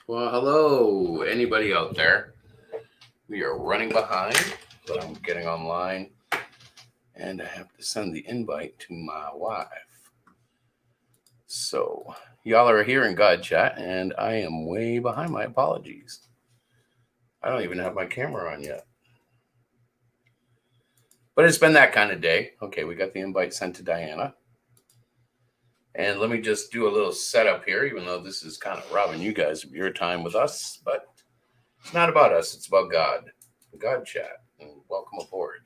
Well, hello, anybody out there. We are running behind, but I'm getting online and I have to send the invite to my wife. So, y'all are here in God Chat, and I am way behind. My apologies. I don't even have my camera on yet. But it's been that kind of day. Okay, we got the invite sent to Diana. And let me just do a little setup here, even though this is kind of robbing you guys of your time with us. But it's not about us, it's about God. God Chat. And welcome aboard.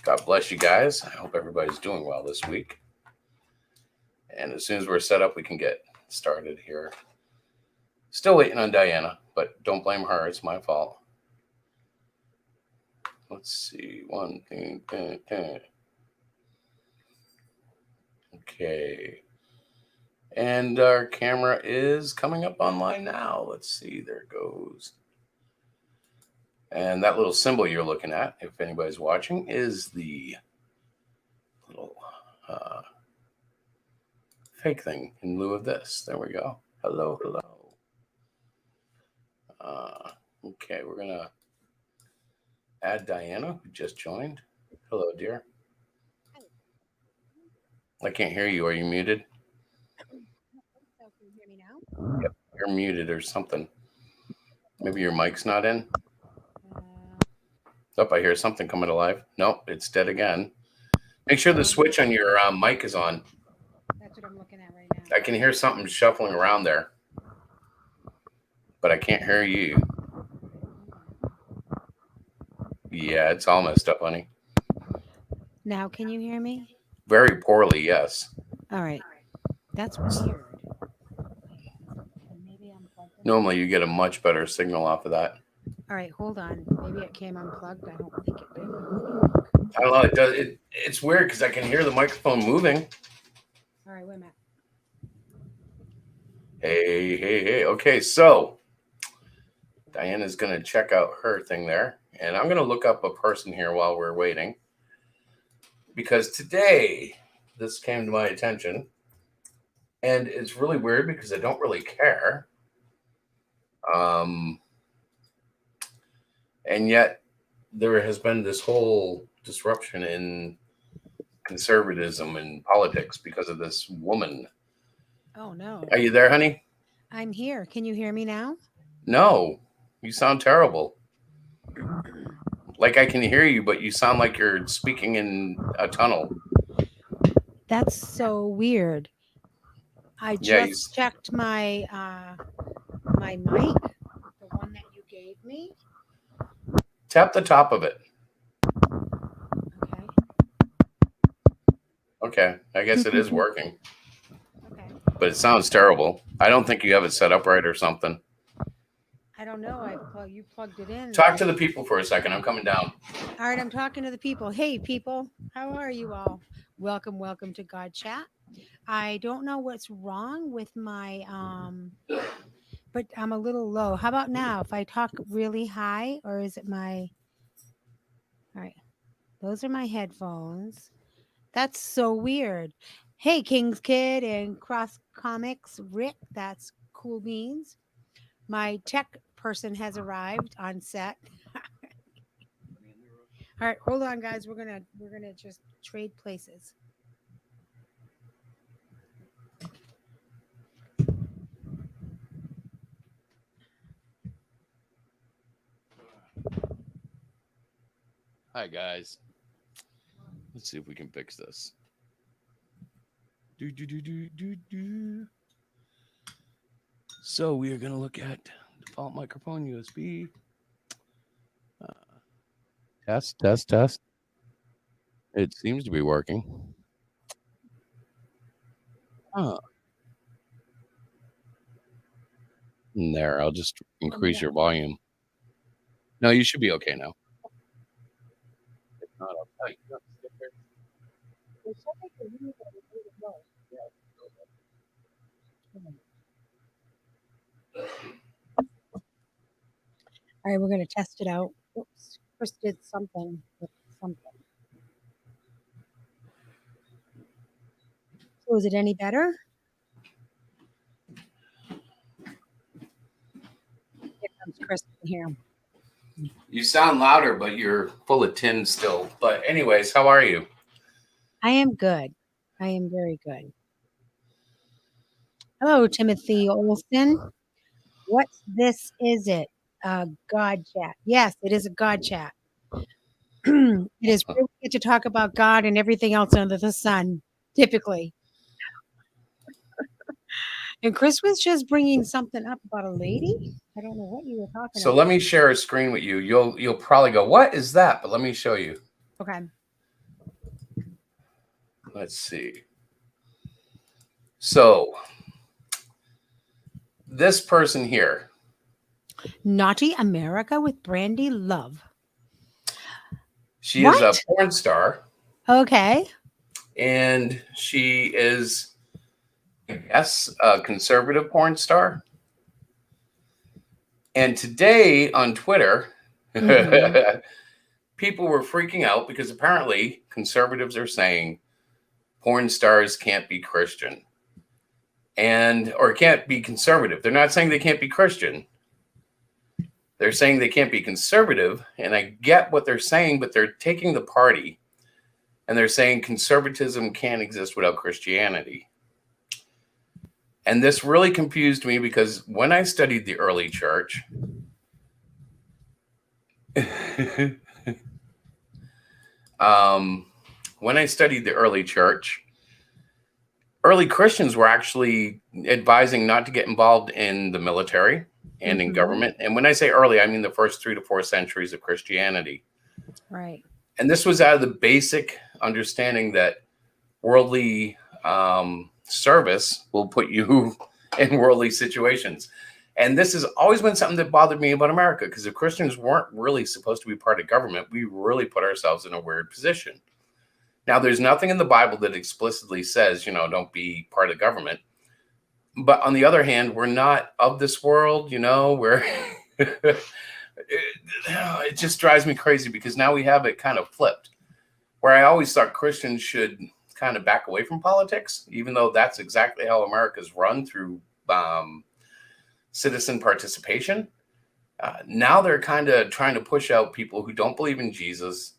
God bless you guys. I hope everybody's doing well this week. And as soon as we're set up, we can get started here. Still waiting on Diana, but don't blame her. It's my fault. Let's see. One thing. Okay. And our camera is coming up online now. Let's see. There it goes. And that little symbol you're looking at, if anybody's watching, is the little fake thing in lieu of this. There we go. Hello, hello. Okay, we're going to add Diana, who just joined. Hello, dear. I can't hear you. Are you muted? Can you hear me now? Yep, you're muted or something. Maybe your mic's not in. Oh, I hear something coming to life. Nope, it's dead again. Make sure the switch on your mic is on. That's what I'm looking at right now. I can hear something shuffling around there, but I can't hear you. Yeah, it's all messed up, honey. Now, can you hear me? Very poorly, yes. All right. That's weird. Maybe I'm plugged in. Normally, you get a much better signal off of that. All right, hold on. Maybe it came unplugged. I don't think it did. I don't know. It does. It's weird because I can hear the microphone moving. All right, wait a minute. Hey. Okay, so Diana's going to check out her thing there. And I'm going to look up a person here while we're waiting. Because today, this came to my attention. And it's really weird because I don't really care. And yet, there has been this whole disruption in conservatism and politics because of this woman. Oh, no. Are you there, honey? I'm here. Can you hear me now? No, you sound terrible. Like I can hear you, but you sound like you're speaking in a tunnel. That's so weird. I just checked my my mic, the one that you gave me. Tap the top of it. Okay, I guess it is working. Okay. But it sounds terrible. I don't think you have it set up right or something. I don't know. You plugged it in. Talk to the people for a second. I'm coming down. All right, I'm talking to the people. Hey, people, how are you all? Welcome to God Chat. I don't know what's wrong with my but I'm a little low. How about now? If I talk really high, or is it my? All right, those are my headphones. That's so weird. Hey, King's Kid and Cross Comics, Rick. That's cool beans. My tech person has arrived on set. All right, hold on, guys. We're gonna just trade places. Hi, guys. Let's see if we can fix this. So we are going to look at default microphone USB. Test. It seems to be working. And there, I'll just increase your volume. No, you should be okay now. If not, I'll tell you. All right, we're going to test it out. Oops, Chris did something with something. So is it any better? comes Kristen here. You sound louder, but you're full of tin still. But anyways, how are you? I am good. I am very good. Hello, Timothy Olson. What's this? Is it a God chat? Yes, it is a God chat. It is where we get to talk about God and everything else under the sun, typically. And Chris was just bringing something up about a lady. I don't know what you were talking So about. let me share a screen with you. You'll probably go, "What is that?" But let me show you. Okay. Let's see. So this person here, Naughty America with Brandy Love. she is a What? porn star, Okay. and she is, I guess, a conservative porn star. And today on Twitter, Mhm. people were freaking out because apparently conservatives are saying porn stars can't be Christian and or can't be conservative. They're not saying they can't be Christian. They're saying they can't be conservative, and I get what they're saying, but they're taking the party and they're saying conservatism can't exist without Christianity. And this really confused me because when I studied the early church, um, when I studied the early church, early Christians were actually advising not to get involved in the military and in Mhm. government. And when I say early, I mean the first 3 to 4 centuries of Christianity. Right. And this was out of the basic understanding that worldly service will put you in worldly situations. And this has always been something that bothered me about America, because if Christians weren't really supposed to be part of government, we really put ourselves in a weird position. Now, there's nothing in the Bible that explicitly says, don't be part of government. But on the other hand, we're not of this world, we're it just drives me crazy because now we have it kind of flipped, where I always thought Christians should kind of back away from politics, even though that's exactly how America's run through citizen participation. Now they're kind of trying to push out people who don't believe in Jesus,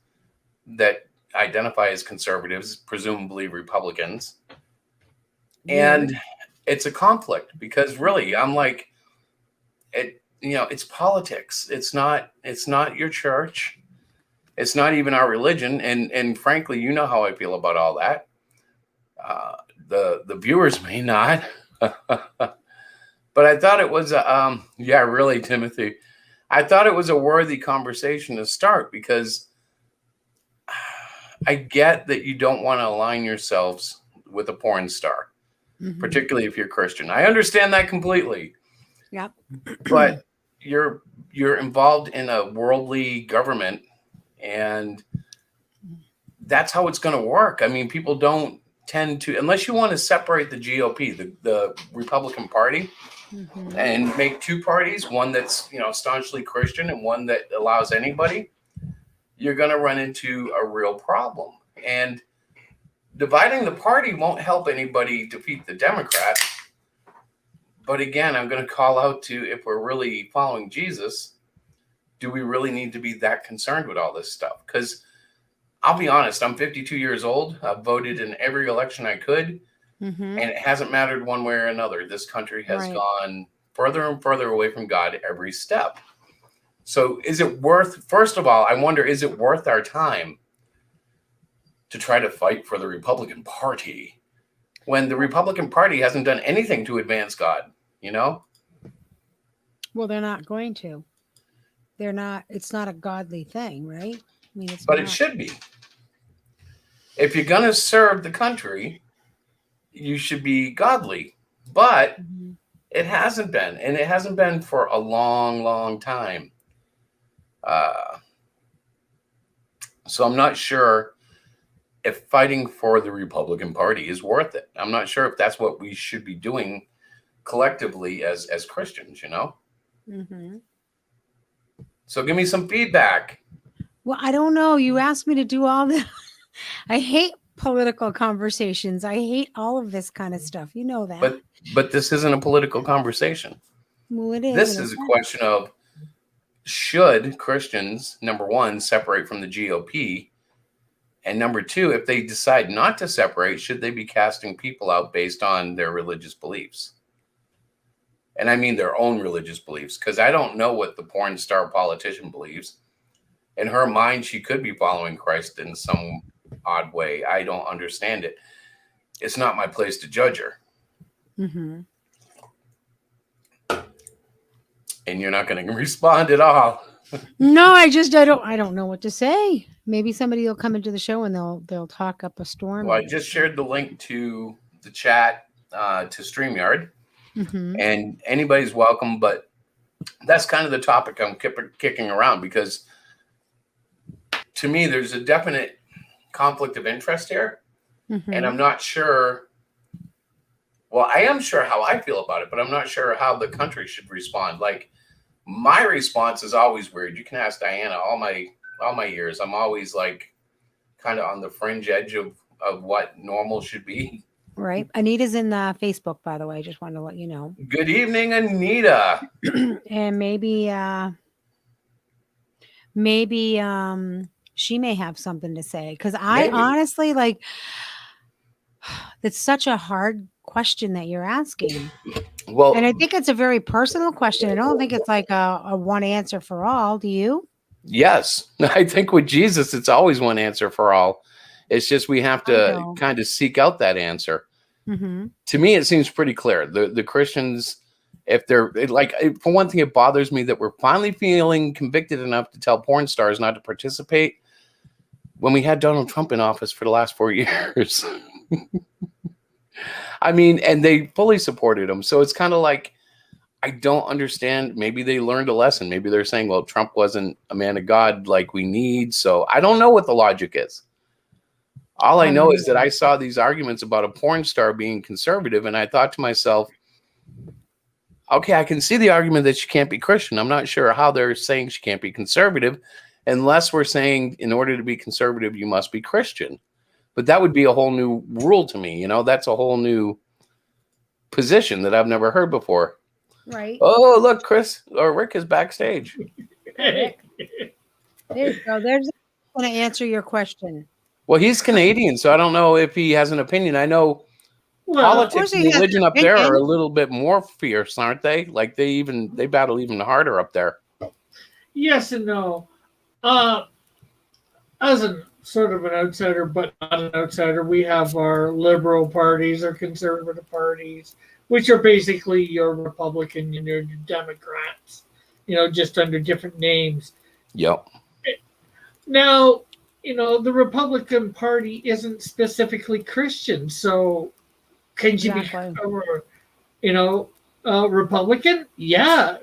that identify as conservatives, presumably Republicans. Weird. And it's a conflict because really, I'm like, it's politics. It's not your church. It's not even our religion. And frankly, you know how I feel about all that. Uh, the viewers may not, but I thought it was yeah, really, Timothy. I thought it was a worthy conversation to start because I get that you don't want to align yourselves with a porn star, Mhm. particularly if you're Christian. I understand that completely, Yep. but you're involved in a worldly government, and that's how it's going to work. I mean, people don't tend to, unless you want to separate the GOP, the Republican Party, Mhm. and make two parties, one that's staunchly Christian and one that allows anybody. You're going to run into a real problem, and dividing the party won't help anybody defeat the Democrats. But again, I'm going to call out to, if we're really following Jesus, do we really need to be that concerned with all this stuff? Because I'll be honest, I'm 52 years old. I've voted in every election I could, Mhm. and it hasn't mattered one way or another. This country has Right. gone further and further away from God every step. So is it worth, first of all, I wonder, is it worth our time to try to fight for the Republican Party when the Republican Party hasn't done anything to advance God, you know? Well, they're not going to. They're not. It's not a godly thing, right? I mean, it's But it not. should be. If you're going to serve the country, you should be godly. But Mhm. it hasn't been, and it hasn't been for a long, long time. Uh, so I'm not sure if fighting for the Republican Party is worth it. I'm not sure if that's what we should be doing collectively as Christians. Mhm. So give me some feedback. Well, I don't know. You asked me to do all this. I hate political conversations. I hate all of this kind of stuff. You know that. But this isn't a political conversation. Well, it is in This a is a sense. question of should Christians, number one, separate from the GOP? And number two, if they decide not to separate, should they be casting people out based on their religious beliefs? And I mean their own religious beliefs, because I don't know what the porn star politician believes. In her mind, she could be following Christ in some odd way. I don't understand it. It's not my place to judge her. Mm-hmm. And you're not going to respond at all. No, I don't know what to say. Maybe somebody will come into the show and they'll talk up a storm. Well, I just shared the link to the chat to StreamYard, and anybody's welcome. But that's kind of the topic I'm kicking around, because to me, there's a definite conflict of interest here, and I'm not sure. Well, I am sure how I feel about it, but I'm not sure how the country should respond. Like, my response is always weird. You can ask Diana. All my years, I'm always like kind of on the fringe edge of what normal should be. Right. Anita's in Facebook, by the way. I just wanted to let you know. Good evening, Anita. And maybe she may have something to say, because I honestly, like, it's such a hard question that you're asking. Well, and I think it's a very personal question. I don't think it's like a one answer for all. Do you? Yes. I think with Jesus, it's always one answer for all. It's just we have to kind of seek out that answer. To me, it seems pretty clear. The Christians, if they're like, for one thing, it bothers me that we're finally feeling convicted enough to tell porn stars not to participate when we had Donald Trump in office for the last 4 years. I mean, and they fully supported him. So it's kind of like, I don't understand. Maybe they learned a lesson. Maybe they're saying, well, Trump wasn't a man of God like we need. So I don't know what the logic is. All I know is that I saw these arguments about a porn star being conservative, and I thought to myself, okay, I can see the argument that she can't be Christian. I'm not sure how they're saying she can't be conservative, unless we're saying in order to be conservative, you must be Christian. But that would be a whole new rule to me. You know, that's a whole new position that I've never heard before. Right. Oh, look, Chris or Rick is backstage. There you go. There's going to answer your question. Well, he's Canadian, so I don't know if he has an opinion. I know politics and religion up there are a little bit more fierce, aren't they? Like they battle even harder up there. Yes and no. As a sort of an outsider, but not an outsider, we have our liberal parties, our conservative parties, which are basically your Republican and your Democrats, just under different names. Yep. Now, the Republican Party isn't specifically Christian, so can she be, Republican? Yeah.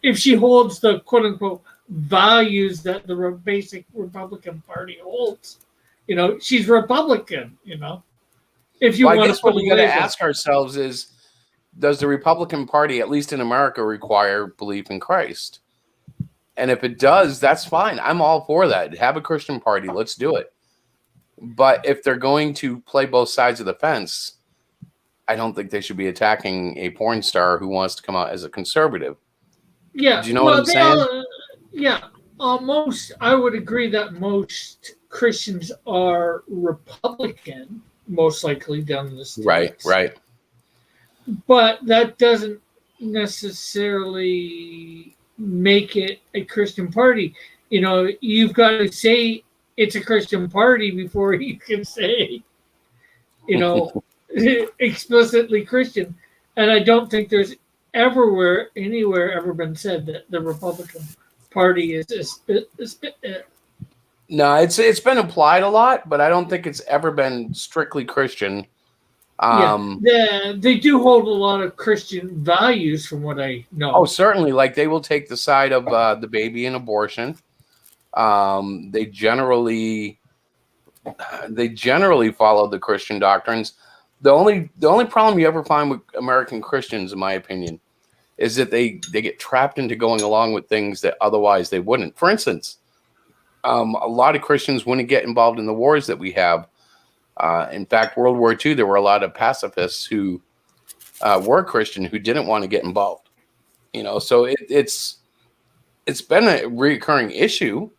If she holds the quote unquote values that the basic Republican Party holds, she's Republican, If you I want guess to what we got to ask ourselves is, does the Republican Party, at least in America, require belief in Christ? And if it does, that's fine. I'm all for that. Have a Christian party. Let's do it. But if they're going to play both sides of the fence, I don't think they should be attacking a porn star who wants to come out as a conservative. Yeah. Do you know what I'm saying? I would agree that most Christians are Republican, most likely down in the States. Right. But that doesn't necessarily make it a Christian party. You've got to say it's a Christian party before you can say, explicitly Christian. And I don't think there's anywhere ever been said that the Republican Party is No, it's been applied a lot, but I don't think it's ever been strictly Christian. They do hold a lot of Christian values, from what I know. Oh, certainly. Like they will take the side of the baby and abortion. They generally follow the Christian doctrines. The only problem you ever find with American Christians, in my opinion, is that they get trapped into going along with things that otherwise they wouldn't. For instance, a lot of Christians wouldn't get involved in the wars that we have. In fact, World War II, there were a lot of pacifists who were Christian who didn't want to get involved. So it's it's been a recurring issue.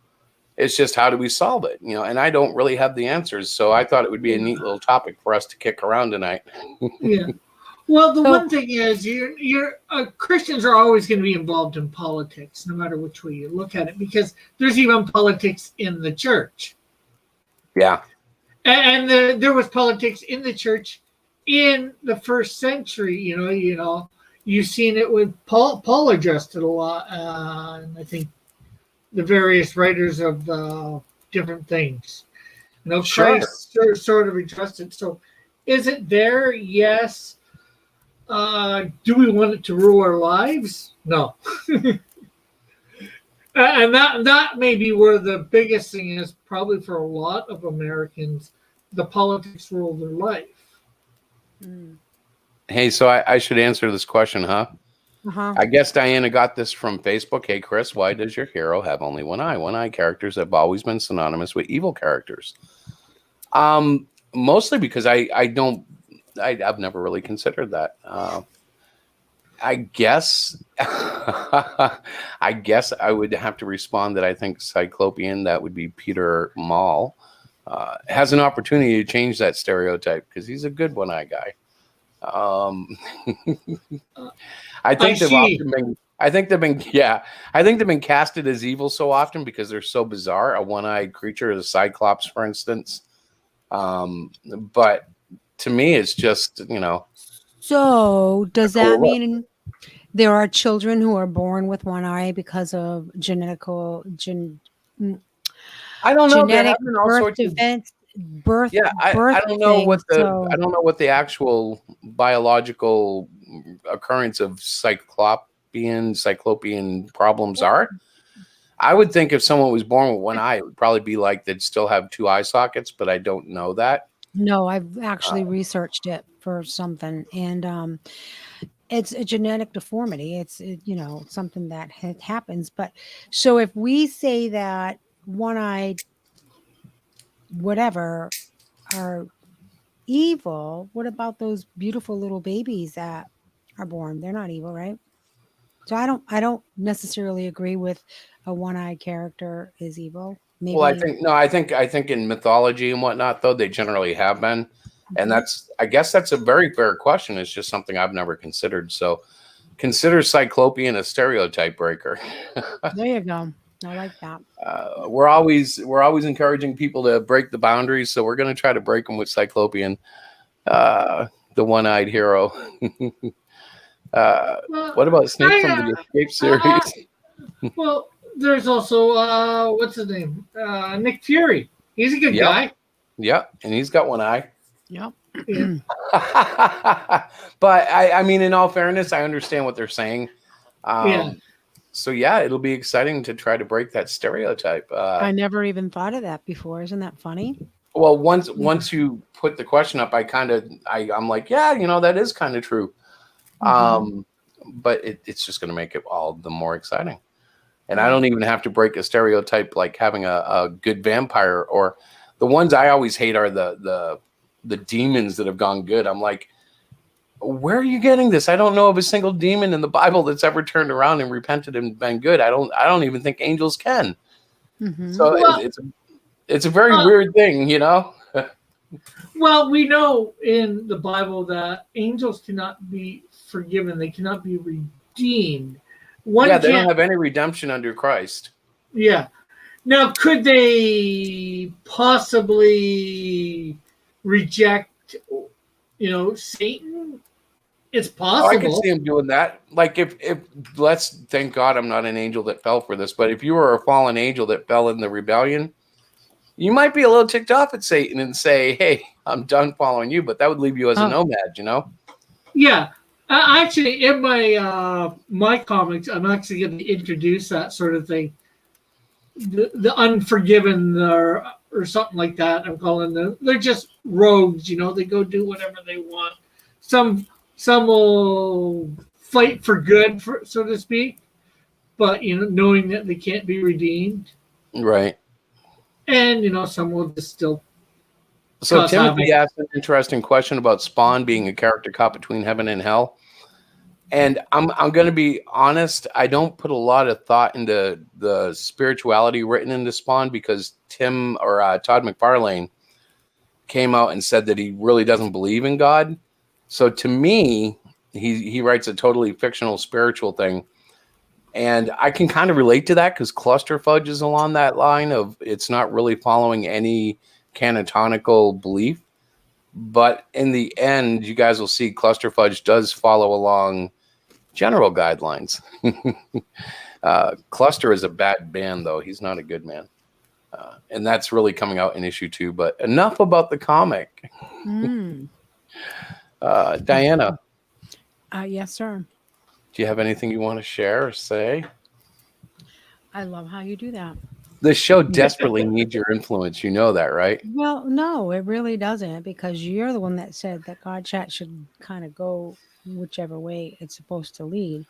It's just how do we solve it? And I don't really have the answers. So I thought it would be a neat little topic for us to kick around tonight. Yeah. Well, the one thing is, Christians are always going to be involved in politics, no matter which way you look at it, because there's even politics in the church. Yeah. And there was politics in the church in the first century. You've seen it with Paul. Paul addressed it a lot, and I think the various writers of different things. Sure. Christ sort of addressed it. So, is it there? Yes. Do we want it to rule our lives? No. And that may be where the biggest thing is, probably for a lot of Americans, the politics rule their life. Hey, so I should answer this question, huh? Uh-huh. I guess Diana got this from Facebook. Hey, Chris, why does your hero have only one eye? One-eye characters have always been synonymous with evil characters. Mostly because I've never really considered that. I guess I would have to respond that I think Cyclopean, that would be Peter Maul, has an opportunity to change that stereotype because he's a good one-eye guy. I think they've been casted as evil so often because they're so bizarre. A one-eyed creature, the Cyclops, for instance. But to me, it's just, So does that mean there are children who are born with one eye because of I don't know. genetic There have been all birth sorts of defense, birth? Yeah, I don't know things, I don't know what the actual biological occurrence of cyclopean problems are. I would think if someone was born with one eye, it would probably be like they'd still have two eye sockets, but I don't know that. No, I've actually researched it for something, and it's a genetic deformity. It's something that happens. But so if we say that one-eyed whatever are evil, what about those beautiful little babies that are born? They're not evil, right? So I don't necessarily agree with a one-eyed character is evil. Maybe. Well, I think in mythology and whatnot, though, they generally have been. And I guess that's a very fair question. It's just something I've never considered. So consider Cyclopean a stereotype breaker. There you go. I like that. We're always encouraging people to break the boundaries. So we're going to try to break them with Cyclopean, the one-eyed hero. What about Snake from the Escape series? Well, there's also what's his name? Nick Fury. He's a good guy. Yep, and he's got one eye. Yep. But I mean, in all fairness, I understand what they're saying. So yeah, it'll be exciting to try to break that stereotype. I never even thought of that before. Isn't that funny? Well, once you put the question up, I'm like, yeah, that is kind of true. But it's just going to make it all the more exciting. And I don't even have to break a stereotype like having a good vampire, or the ones I always hate are the demons that have gone good. I'm like, where are you getting this? I don't know of a single demon in the Bible that's ever turned around and repented and been good. I don't even think angels can. So it's a very weird thing, Well, we know in the Bible that angels cannot be forgiven. They cannot be redeemed. They don't have any redemption under Christ. Yeah. Now, could they possibly reject, Satan? It's possible. I can see him doing that. Like if let's thank God I'm not an angel that fell for this, but if you were a fallen angel that fell in the rebellion, you might be a little ticked off at Satan and say, "Hey, I'm done following you," but that would leave you as a nomad, Yeah. Actually, in my comics, I'm actually going to introduce that sort of thing. The unforgiven or something like that. I'm calling them. They're just rogues, They go do whatever they want. Some will fight for good, so to speak, but knowing that they can't be redeemed. Right. And some will just still. So Timothy asked an interesting question about Spawn being a character caught between heaven and hell. And I'm going to be honest. I don't put a lot of thought into the spirituality written in the Spawn because Todd McFarlane came out and said that he really doesn't believe in God. So to me, he writes a totally fictional spiritual thing. And I can kind of relate to that because Cluster Fudge is along that line of it's not really following any canonical belief. But in the end, you guys will see Cluster Fudge does follow along general guidelines. Cluster is a bad band, though. He's not a good man. And that's really coming out in issue 2. But enough about the comic. Diana. Yes, sir. Do you have anything you want to share or say? I love how you do that. The show desperately needs your influence. You know that, right? Well, no, it really doesn't, because you're the one that said that God Chat should kind of go whichever way it's supposed to lead.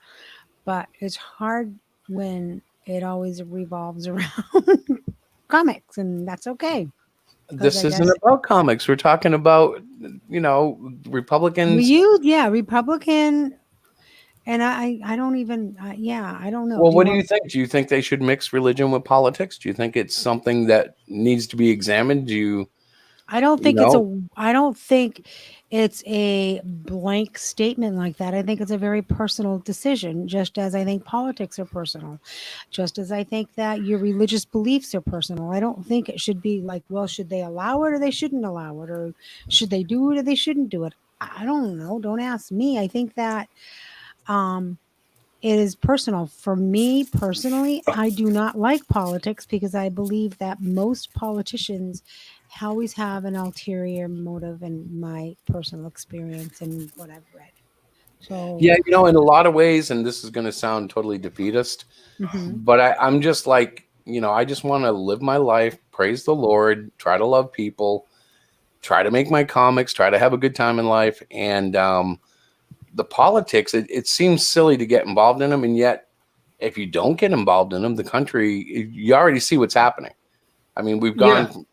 But it's hard when it always revolves around comics, and that's okay. This I isn't guess- about comics. We're talking about, Republicans. Republican, and I don't even, I don't know. Well, what do you think? Do you think they should mix religion with politics? Do you think it's something that needs to be examined? I don't think I don't think it's a blank statement like that. I think it's a very personal decision, just as I think politics are personal, just as I think that your religious beliefs are personal. I don't think it should be like, well, should they allow it or they shouldn't allow it, or should they do it or they shouldn't do it? I don't know. Don't ask me. I think that it is personal. For me personally, I do not like politics because I believe that most politicians always have an ulterior motive, in my personal experience and what I've read. So Yeah, in a lot of ways, and this is going to sound totally defeatist, but I'm just like, I just want to live my life, praise the Lord, try to love people, try to make my comics, try to have a good time in life. And the politics, it seems silly to get involved in them. And yet, if you don't get involved in them, the country, you already see what's happening. I mean, we've gotten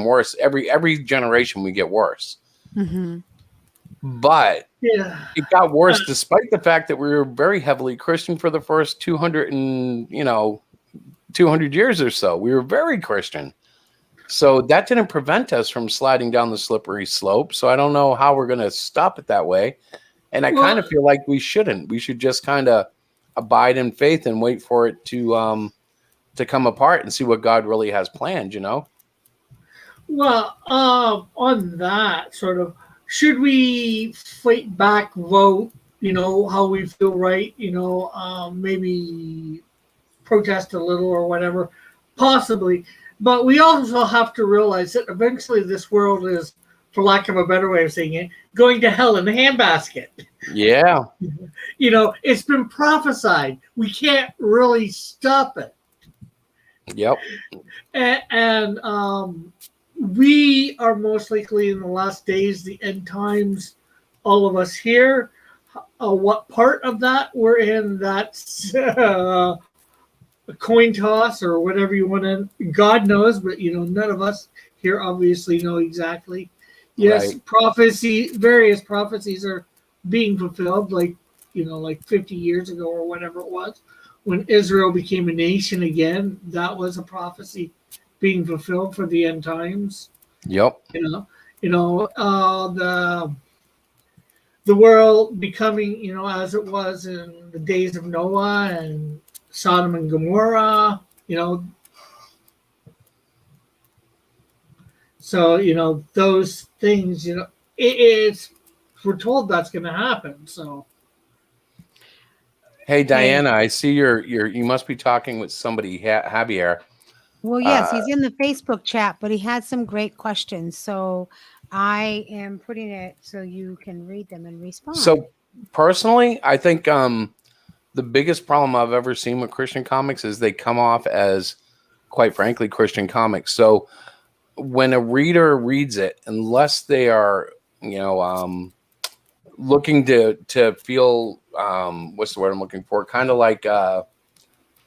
worse. Every generation we get worse. But it got worse despite the fact that we were very heavily Christian for the first 200 years or so. We were very Christian. So that didn't prevent us from sliding down the slippery slope. So I don't know how we're going to stop it that way. And I kind of feel like we shouldn't. We should just kind of abide in faith and wait for it to come apart and see what God really has planned, Well, on that sort of, should we fight back, vote, how we feel right, maybe protest a little or whatever, possibly. But we also have to realize that eventually this world is, for lack of a better way of saying it, going to hell in a handbasket. Yeah. It's been prophesied. We can't really stop it. Yep. And we are most likely in the last days, the end times, all of us here. What part of that we're in, that's a coin toss or whatever you want to, God knows, but none of us here obviously know exactly. Yes, right. Various prophecies are being fulfilled, like 50 years ago or whatever it was, when Israel became a nation again. That was a prophecy being fulfilled for the end times. Yep. The world becoming, as it was in the days of Noah and Sodom and Gomorrah, So, those things, we're told that's going to happen. So. Hey, Diana, I see you must be talking with somebody, Javier. Well, yes, he's in the Facebook chat, but he had some great questions. So I am putting it so you can read them and respond. So personally, I think the biggest problem I've ever seen with Christian comics is they come off as, quite frankly, Christian comics. So when a reader reads it, unless they are, looking to feel, what's the word I'm looking for? Kind of like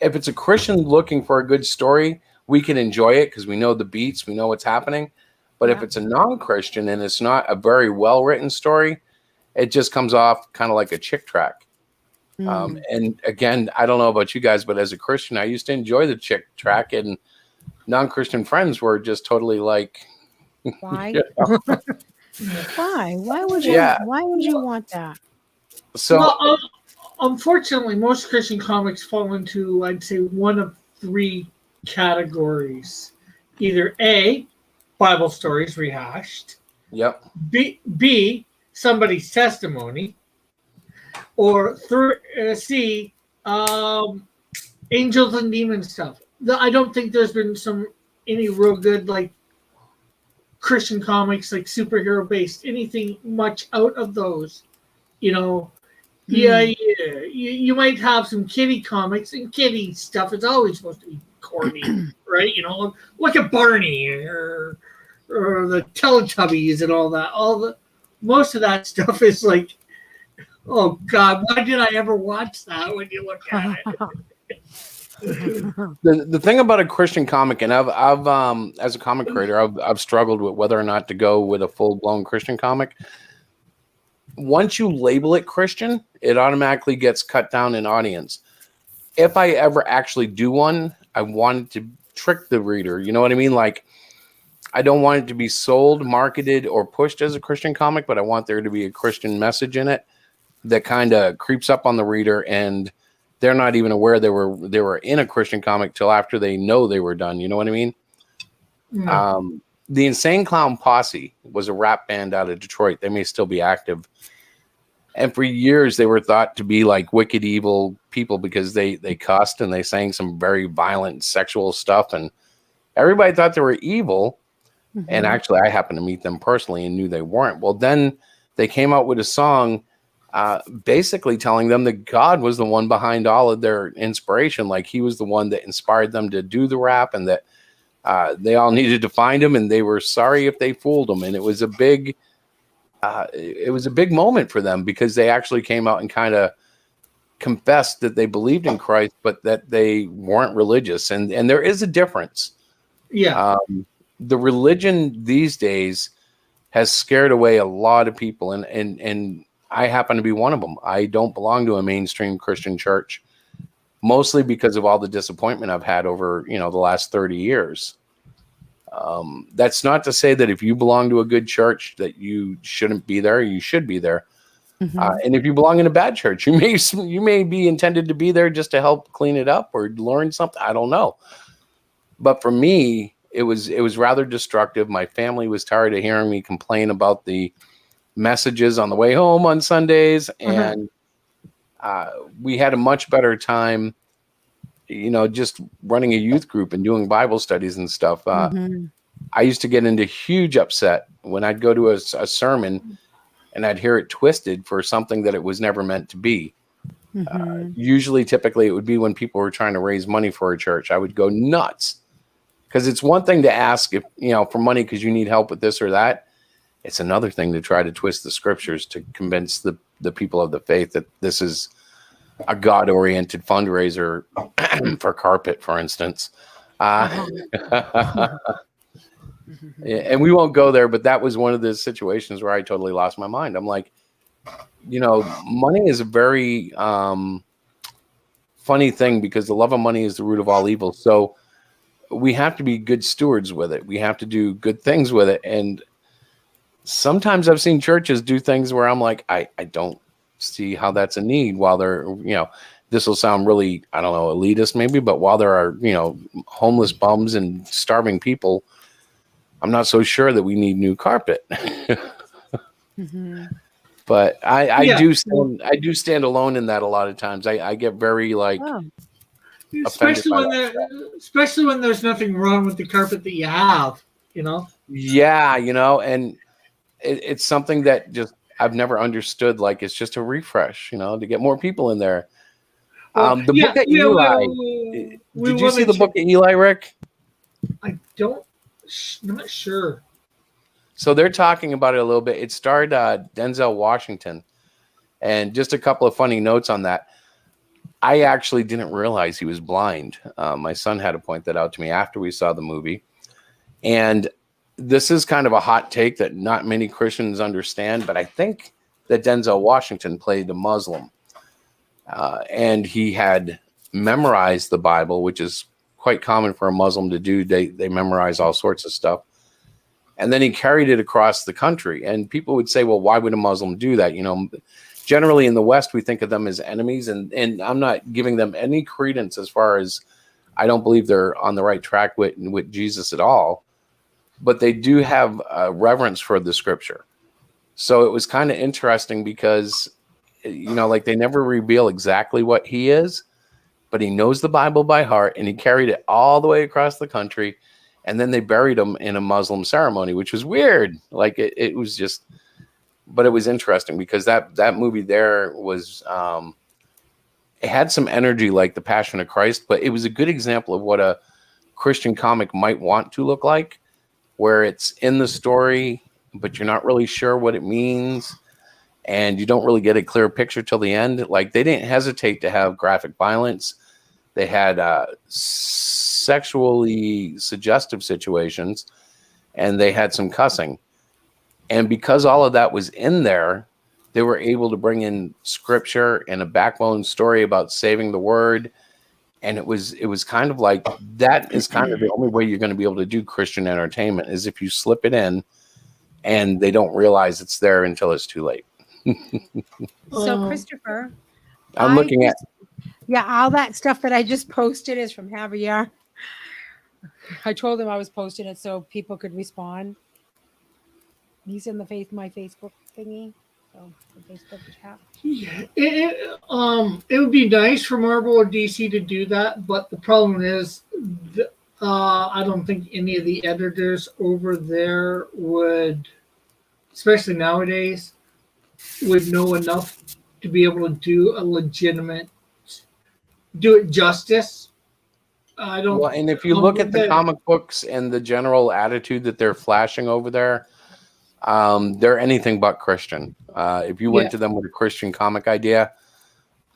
if it's a Christian looking for a good story, we can enjoy it because we know the beats, we know what's happening. But if it's a non-Christian and it's not a very well-written story, it just comes off kind of like a chick track. Mm. And again, I don't know about you guys, but as a Christian, I used to enjoy the chick track, and non-Christian friends were just totally like, Why? yeah. Why? Why would you? Yeah. Why would you want that? So Well, unfortunately, most Christian comics fall into, I'd say, one of three categories. Either A, Bible stories rehashed, yep. B, somebody's testimony, or C, um, angels and demons stuff. I don't think there's been any real good like Christian comics, like superhero based, anything much out of those. You know, yeah, Mm. yeah. You might have some kitty comics, and kitty stuff is always supposed to be corny, right? You know, look at Barney or the Teletubbies and all that. Most of that stuff is like, oh God, why did I ever watch that? When you look at it, The thing about a Christian comic, and I've as a comic creator, I've struggled with whether or not to go with a full blown Christian comic. Once you label it Christian, it automatically gets cut down in audience. If I ever actually do one, I want it to trick the reader. You know what I mean? Like, I don't want it to be sold, marketed, or pushed as a Christian comic, but I want there to be a Christian message in it that kind of creeps up on the reader, and they're not even aware they were in a Christian comic till after they know they were done. You know what I mean? The Insane Clown Posse was a rap band out of Detroit. They may still be active. And for years, they were thought to be like wicked, evil people because they cussed and they sang some very violent sexual stuff. And everybody thought they were evil. Mm-hmm. And actually, I happened to meet them personally and knew they weren't. Well, then they came out with a song basically telling them that God was the one behind all of their inspiration. Like he was the one that inspired them to do the rap, and that they all needed to find him, and they were sorry if they fooled him. And it was a big moment for them because they actually came out and kind of confessed that they believed in Christ, but that they weren't religious. And there is a difference. yeah. The religion these days has scared away a lot of people, and I happen to be one of them. I don't belong to a mainstream Christian church, mostly because of all the disappointment I've had over, the last 30 years. That's not to say that if you belong to a good church that you shouldn't be there. You should be there. Mm-hmm. And if you belong in a bad church, you may be intended to be there just to help clean it up or learn something. I don't know. But for me, it was rather destructive. My family was tired of hearing me complain about the messages on the way home on Sundays, and we had a much better time, just running a youth group and doing Bible studies and stuff. I used to get into huge upset when I'd go to a sermon and I'd hear it twisted for something that it was never meant to be. Typically, it would be when people were trying to raise money for a church. I would go nuts because it's one thing to ask if for money because you need help with this or that. It's another thing to try to twist the scriptures to convince the people of the faith that this is a God-oriented fundraiser for carpet, for instance. And we won't go there, but that was one of the situations where I totally lost my mind. I'm like, money is a very funny thing because the love of money is the root of all evil. So we have to be good stewards with it. We have to do good things with it. And sometimes I've seen churches do things where I'm like, I don't see how that's a need while they're, this will sound really, I don't know, elitist maybe, but while there are, homeless bums and starving people, I'm not so sure that we need new carpet. But I do stand alone in that a lot of times. I get very especially when there's nothing wrong with the carpet that you have, Yeah, and it's something that just I've never understood. Like it's just a refresh, to get more people in there. The book of Eli. Did you see the book of Eli, Rick? I'm not sure. So they're talking about it a little bit. It starred Denzel Washington, and just a couple of funny notes on that. I actually didn't realize he was blind. My son had to point that out to me after we saw the movie, and this is kind of a hot take that not many Christians understand, but I think that Denzel Washington played a Muslim. and he had memorized the Bible, which is quite common for a Muslim to do. They memorize all sorts of stuff. And then he carried it across the country. And people would say, well, why would a Muslim do that? You know, generally in the West, we think of them as enemies. And I'm not giving them any credence as far as I don't believe they're on the right track with Jesus at all. But they do have a reverence for the scripture. So it was kind of interesting because, you know, like they never reveal exactly what he is, but he knows the Bible by heart and he carried it all the way across the country. And then they buried him in a Muslim ceremony, which was weird. Like it was just, but it was interesting because that movie there was, it had some energy like The Passion of Christ, but it was a good example of what a Christian comic might want to look like, where it's in the story, but you're not really sure what it means. And you don't really get a clear picture till the end. Like they didn't hesitate to have graphic violence. They had sexually suggestive situations, and they had some cussing. And because all of that was in there, they were able to bring in scripture and a backbone story about saving the word. And it was kind of like that is kind of the only way you're going to be able to do Christian entertainment is if you slip it in and they don't realize it's there until it's too late. So, Christopher, I'm looking at. Yeah, all that stuff that I just posted is from Javier. I told him I was posting it so people could respond. He's in my Facebook thingy, so the Facebook chat. It would be nice for Marvel or DC to do that, but the problem is, I don't think any of the editors over there would, especially nowadays, would know enough to be able to do a legitimate, do it justice. I don't. Well, and if you look at the comic books and the general attitude that they're flashing over there, they're anything but Christian. If you went to them with a Christian comic idea,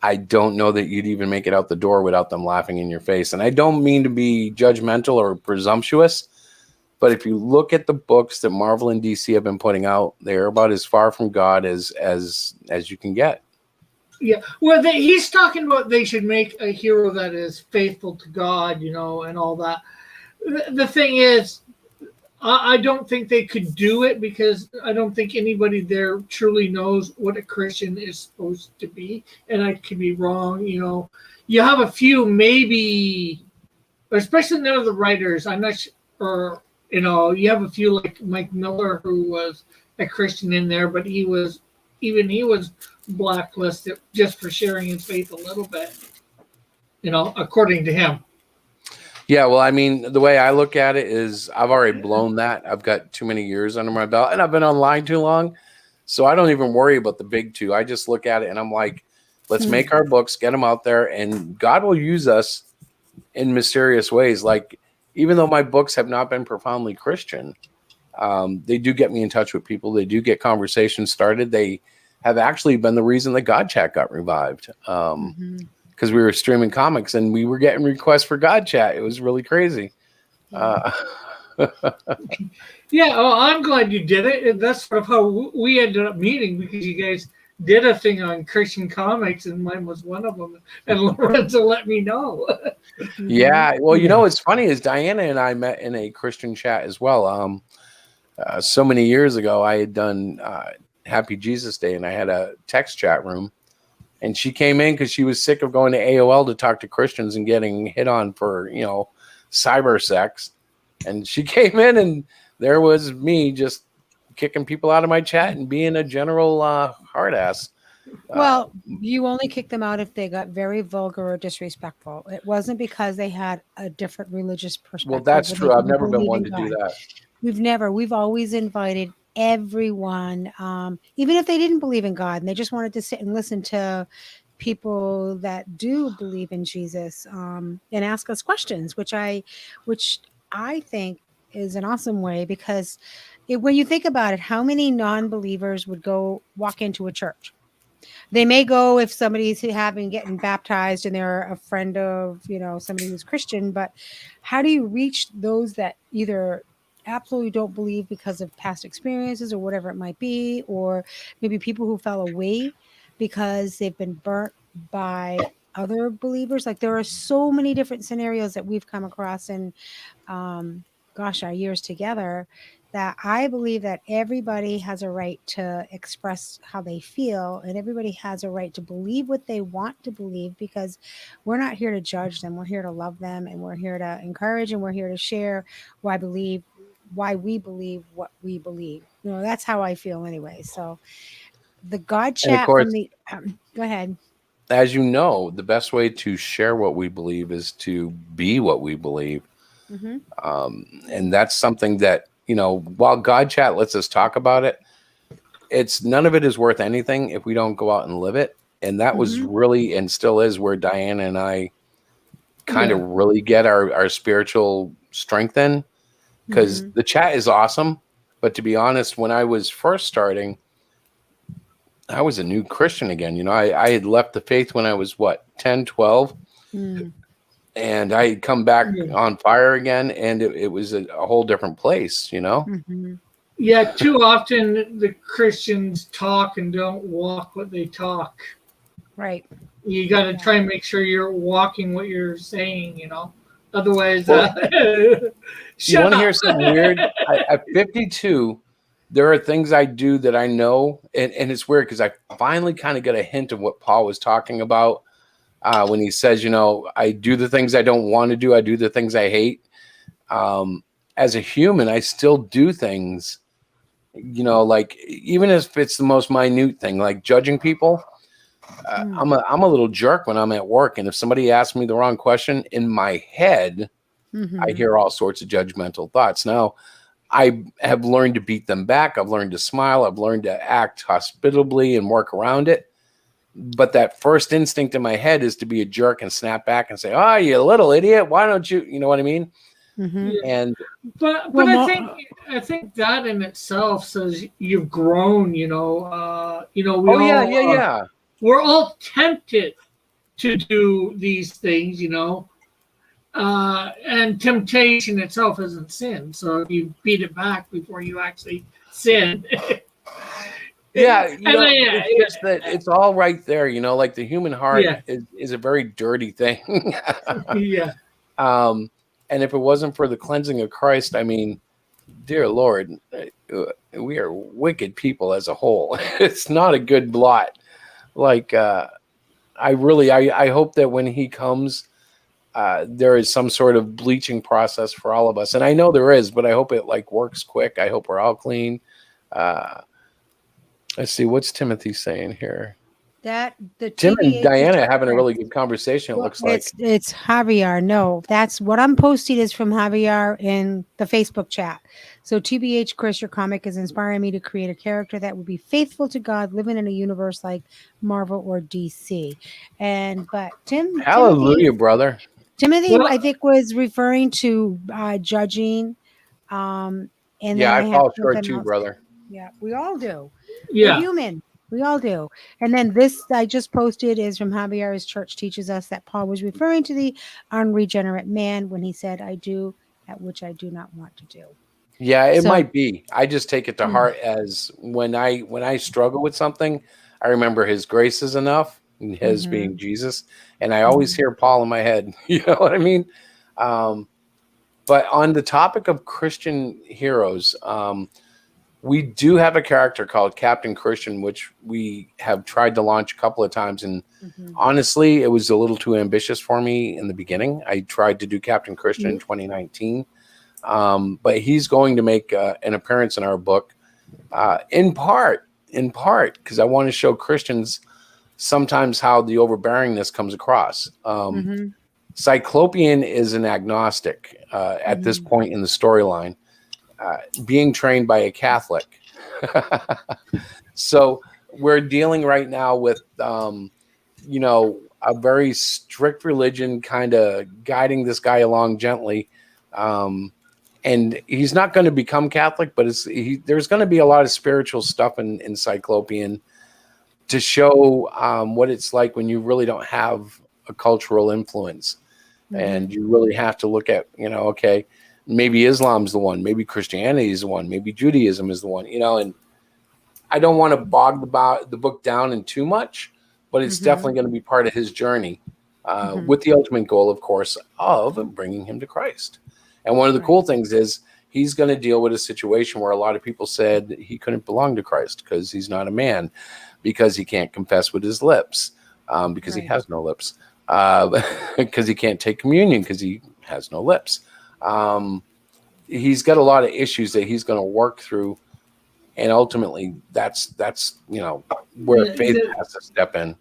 I don't know that you'd even make it out the door without them laughing in your face. And I don't mean to be judgmental or presumptuous, but if you look at the books that Marvel and DC have been putting out, they're about as far from God as you can get. Yeah, well, he's talking about they should make a hero that is faithful to God, you know, and all that. The thing is, I don't think they could do it because I don't think anybody there truly knows what a Christian is supposed to be. And I could be wrong, you know. You have a few, maybe, especially none of the writers. I'm not sure, or, you know, you have a few like Mike Miller who was a Christian in there, but he was blacklisted just for sharing his faith a little bit, you know, according to him. Yeah, well, I mean, the way I look at it is I've already blown that. I've got too many years under my belt, and I've been online too long. So I don't even worry about the big two. I just look at it, and I'm like, let's make our books, get them out there, and God will use us in mysterious ways. Like, even though my books have not been profoundly Christian, they do get me in touch with people. They do get conversations started. They have actually been the reason that God Chat got revived. Because we were streaming comics and we were getting requests for God Chat. It was really crazy. Yeah, well, I'm glad you did it. And that's sort of how we ended up meeting because you guys did a thing on Christian comics and mine was one of them. And Lorenzo let me know. Yeah, well, you know, what's funny is Diana and I met in a Christian chat as well. So many years ago, I had done Happy Jesus Day and I had a text chat room. And she came in because she was sick of going to AOL to talk to Christians and getting hit on for, you know, cyber sex. And she came in and there was me just kicking people out of my chat and being a general hard ass. Well, you only kicked them out if they got very vulgar or disrespectful. It wasn't because they had a different religious perspective. Well, that's true. I've never been one to do that. We've always invited everyone, even if they didn't believe in God and they just wanted to sit and listen to people that do believe in Jesus, and ask us questions, which I think is an awesome way because when you think about it, how many non-believers would go walk into a church? They may go if somebody's getting baptized and they're a friend of, you know, somebody who's Christian, but how do you reach those that either absolutely don't believe because of past experiences or whatever it might be, or maybe people who fell away because they've been burnt by other believers. Like there are so many different scenarios that we've come across in gosh, our years together, that I believe that everybody has a right to express how they feel, and everybody has a right to believe what they want to believe, because we're not here to judge them. We're here to love them, and we're here to encourage, and we're here to share why we believe what we believe. You know, that's how I feel anyway. So the God And of chat from course, the go ahead. as you know, the best way to share what we believe is to be what we believe. Mm-hmm. And that's something that, while God chat lets us talk about it, it's none of it is worth anything if we don't go out and live it. And that was Mm-hmm. really, and still is, where Diana and I kind of Yeah. really get our spiritual strength in, because Mm-hmm. the chat is awesome. But to be honest, when I was first starting, I was a new Christian again. I had left the faith when I was 10, 12, Mm. and I had come back Yeah. on fire again, and it was a whole different place. Mm-hmm. Yeah, too often the Christians talk and don't walk what they talk. Right. You got to Yeah. try and make sure you're walking what you're saying. Otherwise, Well, you shut want to hear up. something weird? At 52, there are things I do that I know, and it's weird because I finally kind of got a hint of what Paul was talking about when he says, I do the things I don't want to do, I do the things I hate. As a human, I still do things, like even if it's the most minute thing, like judging people. Mm. I'm a little jerk when I'm at work, and if somebody asks me the wrong question, in my head, I Mm-hmm. hear all sorts of judgmental thoughts. Now, I have learned to beat them back. I've learned to smile. I've learned to act hospitably and work around it. But that first instinct in my head is to be a jerk and snap back and say, "Oh, you little idiot! Why don't you?" You know what I mean? Mm-hmm. Yeah. And But Well, I think that in itself says you've grown. We oh yeah, all yeah, yeah, we're all tempted to do these things. And temptation itself isn't sin. So if you beat it back before you actually sin, yeah. and then, It's just that it's all right there. Like the human heart yeah, is a very dirty thing. yeah, um, and if it wasn't for the cleansing of Christ, I mean, dear Lord, we are wicked people as a whole. It's not a good lot. Like, I hope that when he comes, there is some sort of bleaching process for all of us. And I know there is, but I hope it works quick. I hope we're all clean. Uh, let's see, what's Timothy saying here? that the Tim and TBH is Diana are having a different. really good conversation, it Well, looks like. it's Javier. No, that's what I'm posting is from Javier in the Facebook chat. So TBH, Chris, your comic is inspiring me to create a character that would be faithful to God, living in a universe like Marvel or DC. But Hallelujah, brother. Timothy, I well, think was referring to judging. Um, and Yeah, then I I have fall short something too, else. brother. Yeah, we all do. We're yeah, human. We all do. And then this I just posted is from Javier's church teaches us that Paul was referring to the unregenerate man when he said, I do that which I do not want to do. Yeah, it So, might be. I just take it to mm, heart as when I struggle with something, I remember his grace is enough, and his mhm, being Jesus, and I always mhm, hear Paul in my head. You know what I mean? Um, but on the topic of Christian heroes, we do have a character called Captain Christian, which we have tried to launch a couple of times, and mhm, honestly, it was a little too ambitious for me in the beginning. I tried to do Captain Christian in yeah, 2019. But he's going to make an appearance in our book, in part, because I want to show Christians sometimes how the overbearingness comes across. mhm, Cyclopean is an agnostic at this mhm, point in the storyline, being trained by a Catholic. So we're dealing right now with, a very strict religion kind of guiding this guy along gently. And he's not going to become Catholic, but there's going to be a lot of spiritual stuff in Cyclopean to show what it's like when you really don't have a cultural influence, and mhm, you really have to look at, okay, maybe Islam's the one, maybe Christianity is the one, maybe Judaism is the one, and I don't want to bog the book down in too much, but it's definitely going to be part of his journey, with the ultimate goal, of course, of bringing him to Christ. And one of the cool things is he's going to deal with a situation where a lot of people said he couldn't belong to Christ because he's not a man, because he can't confess with his lips, because he has no lips, because he can't take communion because he has no lips. He's got a lot of issues that he's going to work through. And ultimately, that's where faith has to step in.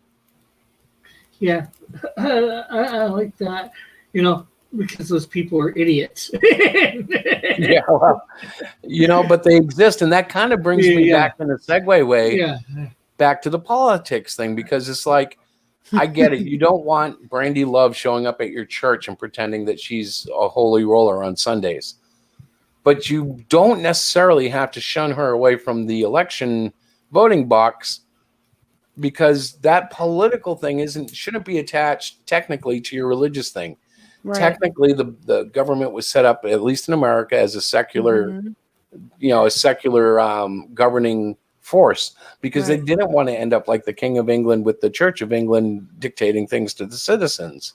Yeah, I like that, because those people are idiots. Yeah, well, but they exist, and that kind of brings me back in a segue way, back to the politics thing, because it's like, I get it. You don't want Brandy Love showing up at your church and pretending that she's a holy roller on Sundays. But you don't necessarily have to shun her away from the election voting box, because that political thing shouldn't be attached technically to your religious thing. Right. Technically, the government was set up, at least in America, as a secular, governing force, because they didn't want to end up like the King of England with the Church of England dictating things to the citizens.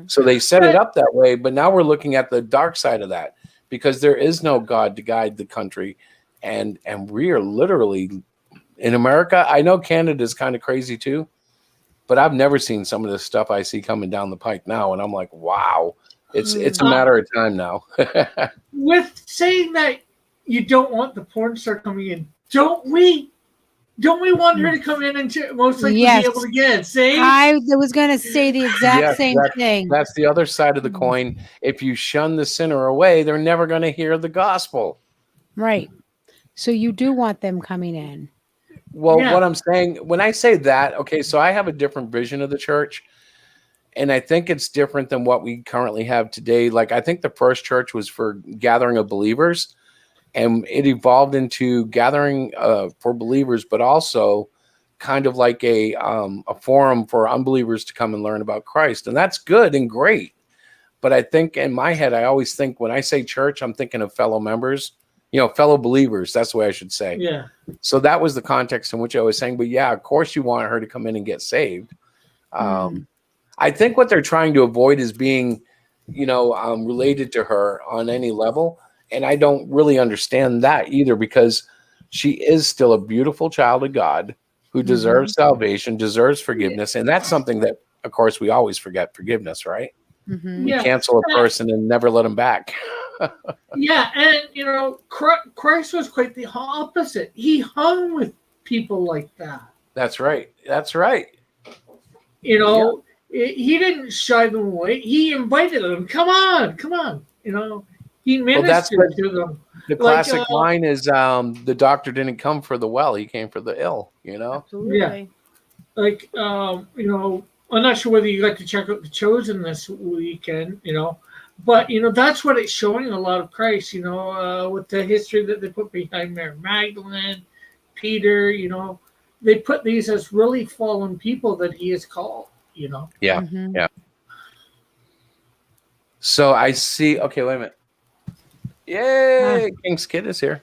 So they set it up that way. But now we're looking at the dark side of that, because there is no God to guide the country. And we are literally in America. I know Canada's kind of crazy too, but I've never seen some of the stuff I see coming down the pike now. And I'm like, wow, it's a matter of time now. With saying that you don't want the porn star coming in, don't we want her to come in and most likely be able to get it saved? I was going to say the exact same thing. That's the other side of the coin. If you shun the sinner away, they're never going to hear the gospel. Right. So you do want them coming in. Well, what I'm saying, when I say that, okay, so I have a different vision of the church, and I think it's different than what we currently have today. Like, I think the first church was for gathering of believers, and it evolved into gathering for believers, but also kind of like a forum for unbelievers to come and learn about Christ. And that's good and great. But I think in my head, I always think when I say church, I'm thinking of fellow members, fellow believers. That's the way I should say. Yeah. So that was the context in which I was saying. But yeah, of course you want her to come in and get saved. I think what they're trying to avoid is being, related to her on any level. And I don't really understand that either, because she is still a beautiful child of God who deserves salvation, deserves forgiveness. And that's something that, of course, we always forget forgiveness, right? We cancel a person and never let them back. And, Christ was quite the opposite. He hung with people like that. That's right. That's right. He didn't shy them away. He invited them. Come on. He ministered to them. The classic line is, the doctor didn't come for the well, he came for the ill, Absolutely. Yeah. Like, I'm not sure whether you got to check out The Chosen this weekend, but, that's what it's showing a lot of Christ, with the history that they put behind Mary Magdalene, Peter, they put these as really fallen people that he has called, Yeah. Yeah. So I see, okay, wait a minute. Yay! King's Kid is here.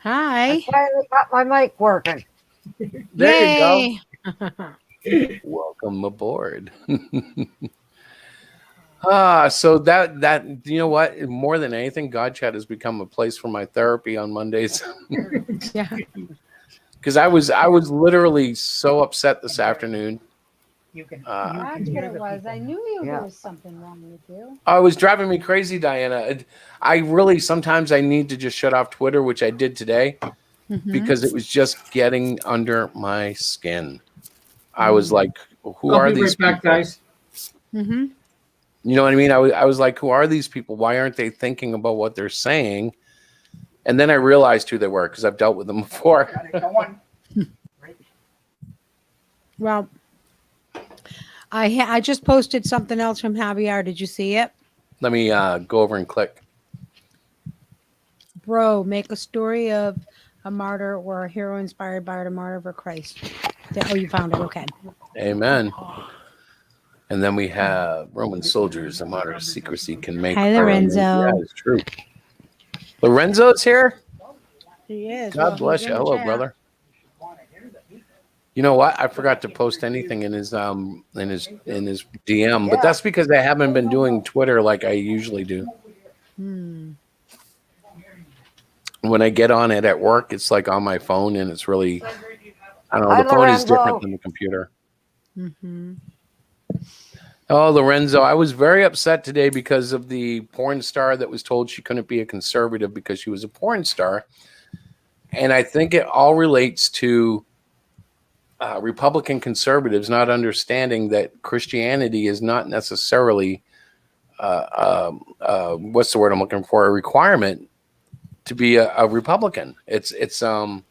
Hi. I finally got my mic working. There you go. Welcome aboard. So that you know what? More than anything, God Chat has become a place for my therapy on Mondays. Yeah. Because I was literally so upset this afternoon. That's what it was. I knew there was something wrong with you. Oh, it was driving me crazy, Diana. I really, sometimes I need to just shut off Twitter, which I did today, because it was just getting under my skin. I was like, who are these people? Back, guys. You know what I mean? I was like, who are these people? Why aren't they thinking about what they're saying? And then I realized who they were, because I've dealt with them before. Well, I just posted something else from Javier. Did you see it? Let me go over and click. Bro, make a story of a martyr or a hero inspired by a martyr for Christ. Oh, you found it. Okay. Amen. And then we have Roman soldiers, a martyr of secrecy can make. Hi, Lorenzo. Yeah, it's true. Lorenzo's here. He is. God bless you. Hello, brother. You know what? I forgot to post anything in his DM, but Yeah. that's because I haven't been doing Twitter like I usually do. Hmm. When I get on it at work, it's like on my phone, and it's really, I don't know. Hi, The phone is different Lorenzo. than the computer. Mm-hmm. Oh, Lorenzo, I was very upset today because of the porn star that was told she couldn't be a conservative because she was a porn star. And I think it all relates to Republican conservatives not understanding that Christianity is not necessarily, what's the word I'm looking for, a requirement to be a Republican. It's to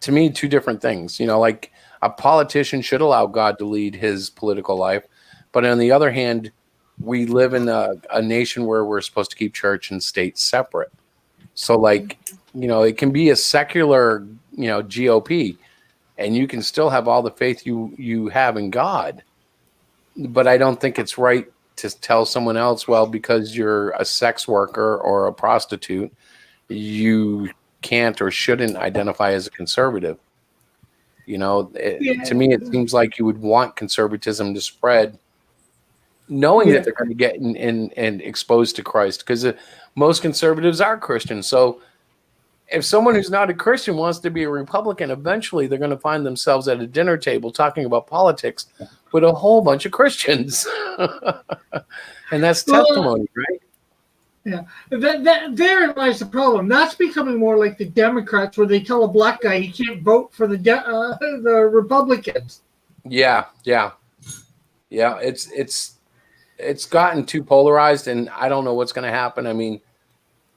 me, two different things. You know, like a politician should allow God to lead his political life. But on the other hand, we live in a nation where we're supposed to keep church and state separate. So, like, you know, it can be a secular, you know, GOP, and you can still have all the faith you have in God. But I don't think it's right to tell someone else, well, because you're a sex worker or a prostitute, you can't or shouldn't identify as a conservative. You know, to me, it seems like you would want conservatism to spread, knowing that they're going to get and exposed to Christ, because most conservatives are Christians. So if someone who's not a Christian wants to be a Republican, eventually they're going to find themselves at a dinner table talking about politics with a whole bunch of Christians. And that's testimony, right? Yeah, therein lies the problem. That's becoming more like the Democrats, where they tell a black guy he can't vote for the Republicans. Yeah. It's gotten too polarized, and I don't know what's going to happen. I mean,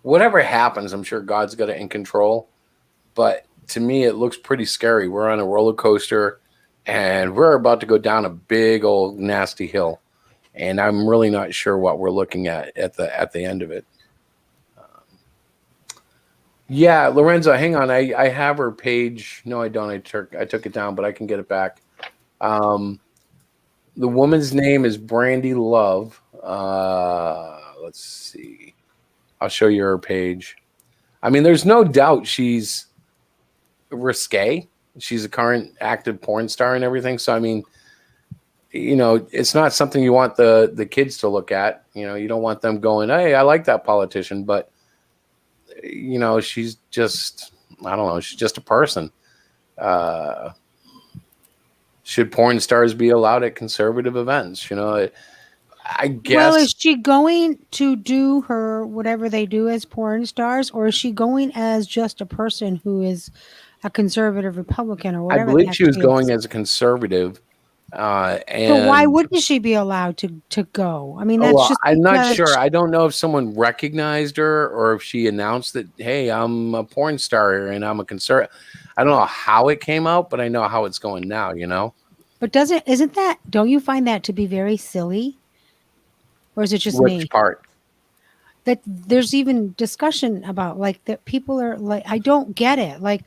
whatever happens, I'm sure God's got it in control. But to me, it looks pretty scary. We're on a roller coaster, and we're about to go down a big old nasty hill. And I'm really not sure what we're looking at the end of it. Yeah, Lorenzo, hang on. I have her page. No, I don't. I took it down, but I can get it back. The woman's name is Brandy Love. Let's see. I'll show you her page. I mean, there's no doubt she's risque. She's a current active porn star and everything. So, I mean, you know, it's not something you want the kids to look at. You know, you don't want them going, hey, I like that politician. But, you know, she's just, I don't know, she's just a person. Should porn stars be allowed at conservative events? You know, I guess. Well, is she going to do her whatever they do as porn stars, or is she going as just a person who is a conservative Republican or I whatever? believe she was going as a conservative. So why wouldn't she be allowed to go? I mean, that's well, just. I'm not sure. I don't know if someone recognized her or if she announced that, hey, I'm a porn star and I'm a conservative. I don't know how it came out, but I know how it's going now, you know? But don't you find that to be very silly? Or is it just Which me? part? That there's even discussion about like that people are like, I don't get it. Like,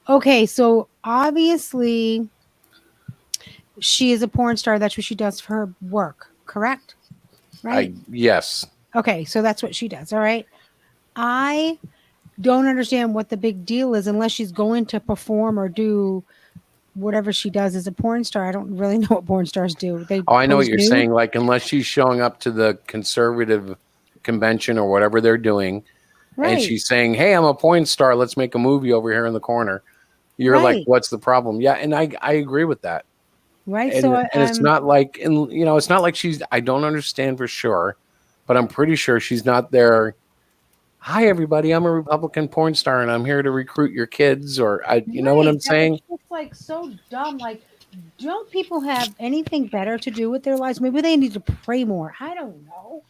okay, so obviously she is a porn star. That's what she does for her work, correct? Right? Yes. Okay, so that's what she does. All right. I don't understand what the big deal is unless she's going to perform or do whatever she does as a porn star. I don't really know what porn stars do. I know what you're nude? saying. Like, unless she's showing up to the conservative convention or whatever they're doing, Right. and she's saying, hey, I'm a porn star. Let's make a movie over here in the corner. You're like, Right. what's the problem? Yeah, and I agree with that. Right. And, So and it's not like, and you know, it's not like she's, I don't understand for sure, but I'm pretty sure she's not there. Hi, everybody. I'm a Republican porn star and I'm here to recruit your kids, or you know what I'm saying? It's like so dumb. Like, don't people have anything better to do with their lives? Maybe they need to pray more. I don't know.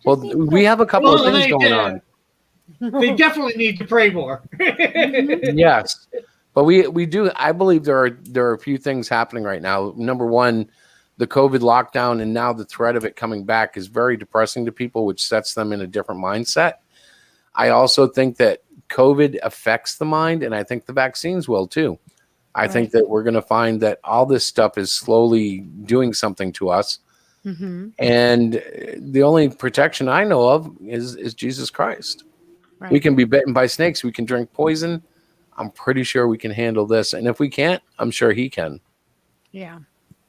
Well, we have a couple of things going on. They definitely need to pray more. Yes. But we do. I believe there are a few things happening right now. Number one, the COVID lockdown and now the threat of it coming back is very depressing to people, which sets them in a different mindset. I also think that COVID affects the mind, and I think the vaccines will too. I think that we're going to find that all this stuff is slowly doing something to us. Mm-hmm. And the only protection I know of is Jesus Christ. Right. We can be bitten by snakes. We can drink poison. I'm pretty sure we can handle this. And if we can't, I'm sure he can. Yeah,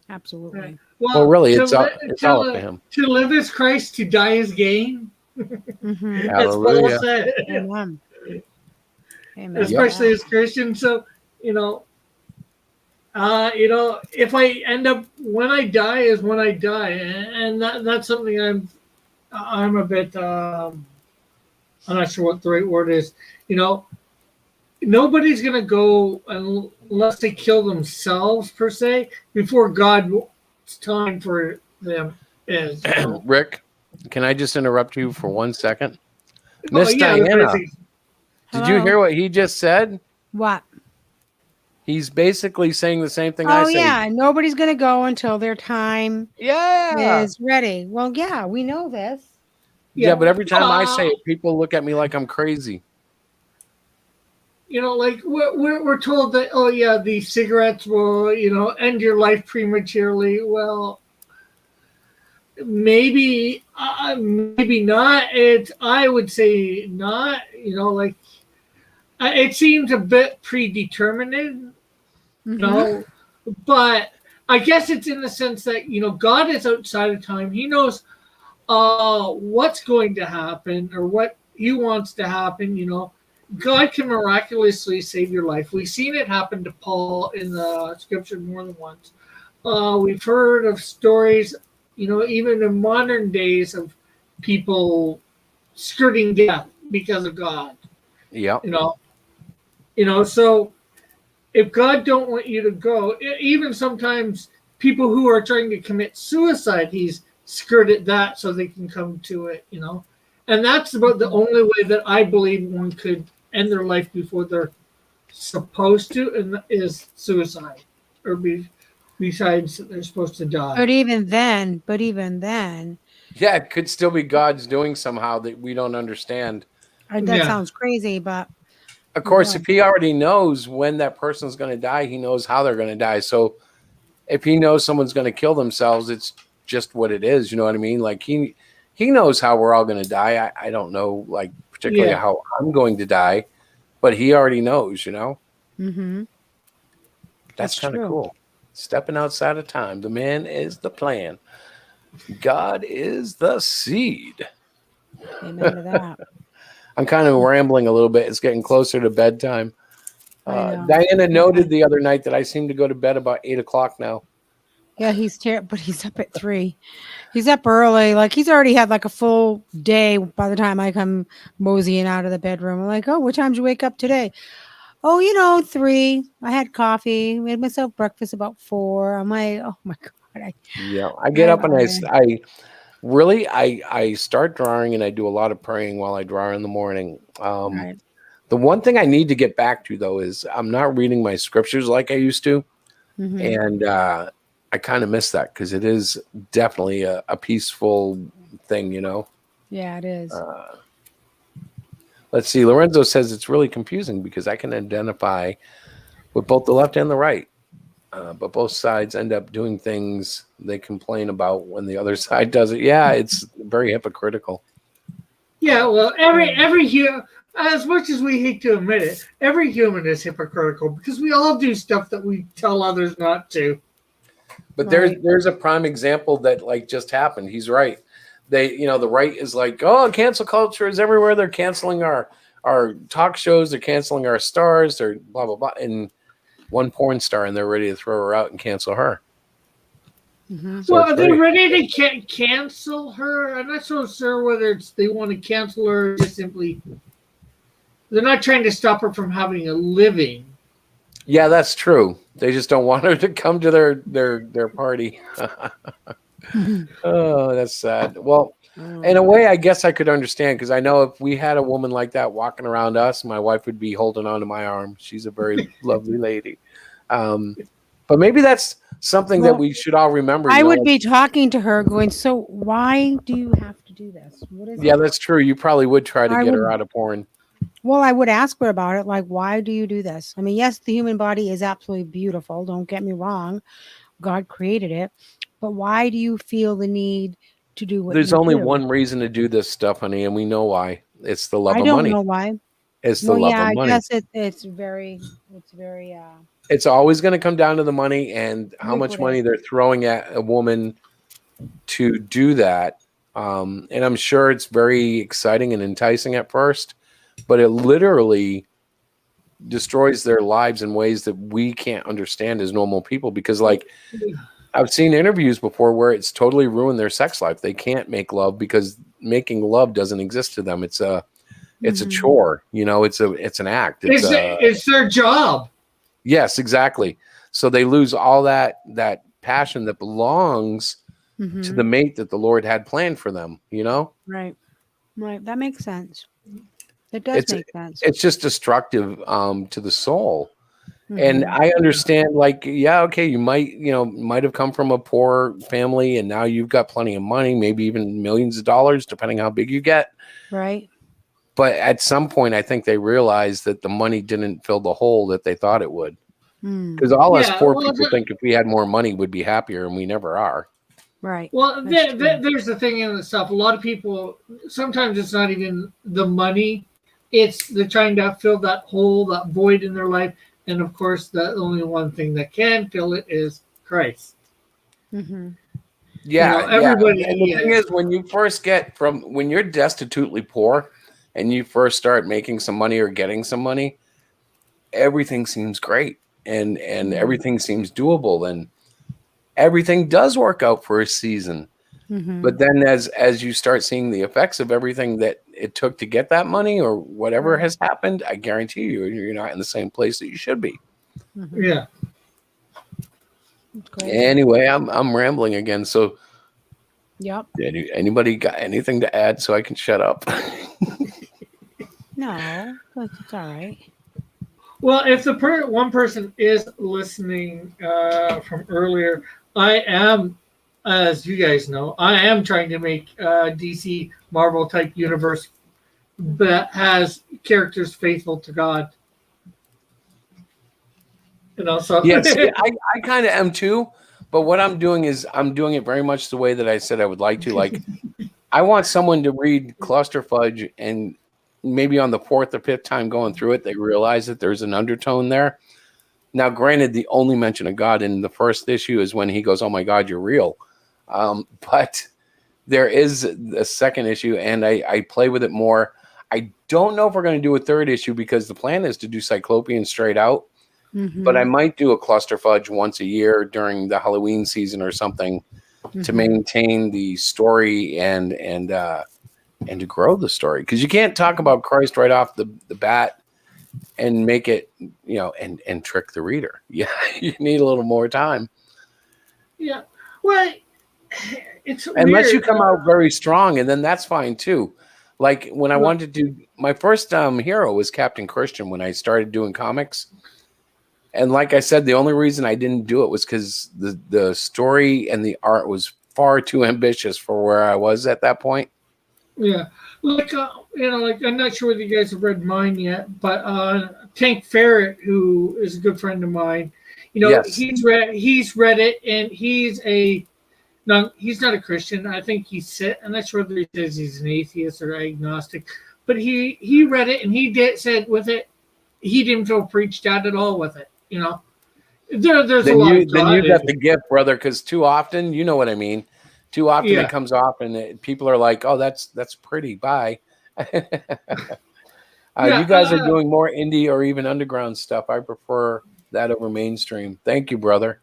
absolutely. Well, really, to it's all up to li- him. to live is Christ, to die is gain. Mm-hmm. As Paul Hallelujah. said, Amen. Amen. to Yep. especially that. as Christians. So you know, if I end up when I die is when I die, and that's something I'm a bit I'm not sure what the right word is. You know, nobody's gonna go unless they kill themselves per se before God's time for them is. You know, Rick, can I just interrupt you for 1 second? oh Miss yeah, I was gonna Diana, say, did you hear Hello. what he just said? What? He's basically saying the same thing I Oh say. yeah, nobody's gonna go until their time Yeah. is ready. Well, yeah, we know this. Yeah, yeah. but every time I say Uh, it, people look at me like I'm crazy. like we're told that oh yeah, the cigarettes will end your life prematurely. Well, maybe not. I would say not. It seems a bit predetermined. Mm-hmm. No, but I guess it's in the sense that God is outside of time. He knows what's going to happen or what He wants to happen. God can miraculously save your life. We've seen it happen to Paul in the Scripture more than once. We've heard of stories, even in modern days, of people skirting death because of God. Yep. You know, So if God don't want you to go, even sometimes people who are trying to commit suicide, He's skirted that so they can come to it. And that's about the only way that I believe one could end their life before they're supposed to, and is suicide, or besides they're supposed to die. But even then, Yeah, it could still be God's doing somehow that we don't understand. that Yeah, sounds crazy, but Of you course, know. if he already knows when that person's going to die, he knows how they're going to die. So if he knows someone's going to kill themselves, it's just what it is. You know what I mean? Like he knows how we're all going to die. I don't know, like particularly yeah, how I'm going to die, but he already knows. Mm-hmm. That's That's kind of true. cool. Stepping outside of time. The man is the plan. God is the seed. Amen to that. I'm kind of rambling a little bit. It's getting closer to bedtime. I know. Diana Okay. noted the other night that I seem to go to bed about 8 o'clock now. Yeah, but he's up at 3. He's up early. Like he's already had like a full day by the time I come moseying out of the bedroom. I'm like, oh, what time did you wake up today? Oh, 3. I had coffee, made myself breakfast about 4. I'm like, oh my God. Yeah, I get I, up and I I start drawing and I do a lot of praying while I draw in the morning. right. The one thing I need to get back to though is I'm not reading my scriptures like I used to, Mm-hmm. and I kind of miss that because it is definitely a peaceful thing. Yeah, it is. Let's see. Lorenzo says it's really confusing because I can identify with both the left and the right. But both sides end up doing things they complain about when the other side does it. Yeah, it's very hypocritical. yeah. Well, every human, as much as we hate to admit it, every human is hypocritical because we all do stuff that we tell others not to. But Right. there's a prime example that like just happened. He's right. The right is like, oh, cancel culture is everywhere. They're canceling our talk shows. They're canceling our stars. They're blah blah blah. And one porn star, and they're ready to throw her out and cancel her. Mm-hmm. So Well, it's are they very ready to cancel her? I'm not so sure whether it's they want to cancel her or just simply they're not trying to stop her from having a living. yeah, that's true. They just don't want her to come to their party. Oh, that's sad. Well, in a way, I guess I could understand because I know if we had a woman like that walking around us, my wife would be holding on to my arm. She's a very lovely lady. But maybe that's something that Well, we should all remember. I would Like, be talking to her, going, "So why do you have to do this? What is yeah, it?" that's true. You probably would try to I get her would. out of porn. Well, I would ask her about it. Like, why do you do this? I mean, yes, the human body is absolutely beautiful. Don't get me wrong. God created it. But why do you feel the need to do what There's you only do? one reason to do this stuff, honey, and we know why. It's the love I of don't money. know why. It's the Well, love yeah, of I money. guess it's very It's always going to come down to the money and how much money they're throwing at a woman to do that. And I'm sure it's very exciting and enticing at first, but it literally destroys their lives in ways that we can't understand as normal people. Because, like, I've seen interviews before where it's totally ruined their sex life. They can't make love because making love doesn't exist to them. It's a chore, you know. It's an act. It's their job. Yes, exactly. So they lose all that passion that belongs to the mate that the Lord had planned for them, you know? Right. That makes sense. It does make sense. It's just destructive to the soul. And I understand, like, yeah, okay, you might have come from a poor family and now you've got plenty of money, maybe even millions of dollars, depending how big you get. Right. But at some point, I think they realized that the money didn't fill the hole that they thought it would. Because all us poor people think if we had more money, we'd be happier, and we never are. Right. Well, there's the thing in itself. A lot of people, sometimes it's not even the money. It's they're trying to fill that hole, that void in their life. And, of course, the only one thing that can fill it is Christ. Yeah, everybody. And the thing is, when you're destitutely poor and you first start making some money or getting some money, everything seems great and everything seems doable and everything does work out for a season. But then as you start seeing the effects of everything that it took to get that money or whatever has happened, I guarantee you, you're not in the same place that you should be. Yeah. Anyway, I'm rambling again. So, yep. Anybody got anything to add so I can shut up? No, it's all right. Well, if the one person is listening from earlier, I am, as you guys know, I am trying to make a DC Marvel type universe that has characters faithful to God. You know, so yeah, see, I kind of am too. But what I'm doing is I'm doing it very much the way that I said I would like to. Like, I want someone to read Clusterfudge and maybe on the fourth or fifth time going through it, they realize that there's an undertone there. Now, granted, the only mention of God in the first issue is when he goes, "Oh my God, you're real." But there is a second issue, and I play with it more. I don't know if we're going to do a third issue because the plan is to do Cyclopean straight out. But I might do a Clusterfudge once a year during the Halloween season or something to maintain the story and to grow the story. Because you can't talk about Christ right off the bat and make it, and trick the reader. Yeah, you need a little more time. Yeah. Well, it's unless weird. you come out very strong, and then that's fine too. Like when I wanted to do my first hero was Captain Christian when I started doing comics. And like I said, the only reason I didn't do it was because the story and the art was far too ambitious for where I was at that point. Yeah, like I'm not sure whether you guys have read mine yet, but Tank Ferret, who is a good friend of mine, Yes. he's read it, and he's not a Christian. I think I'm not sure whether he says he's an atheist or agnostic, but he read it and said with it, he didn't feel preached at all with it. There's a lot of God. Then you got the gift, brother, because too often, you know what I mean. Too often it comes off, and people are like, "Oh, that's pretty." Bye. You guys are doing more indie or even underground stuff. I prefer that over mainstream. Thank you, brother.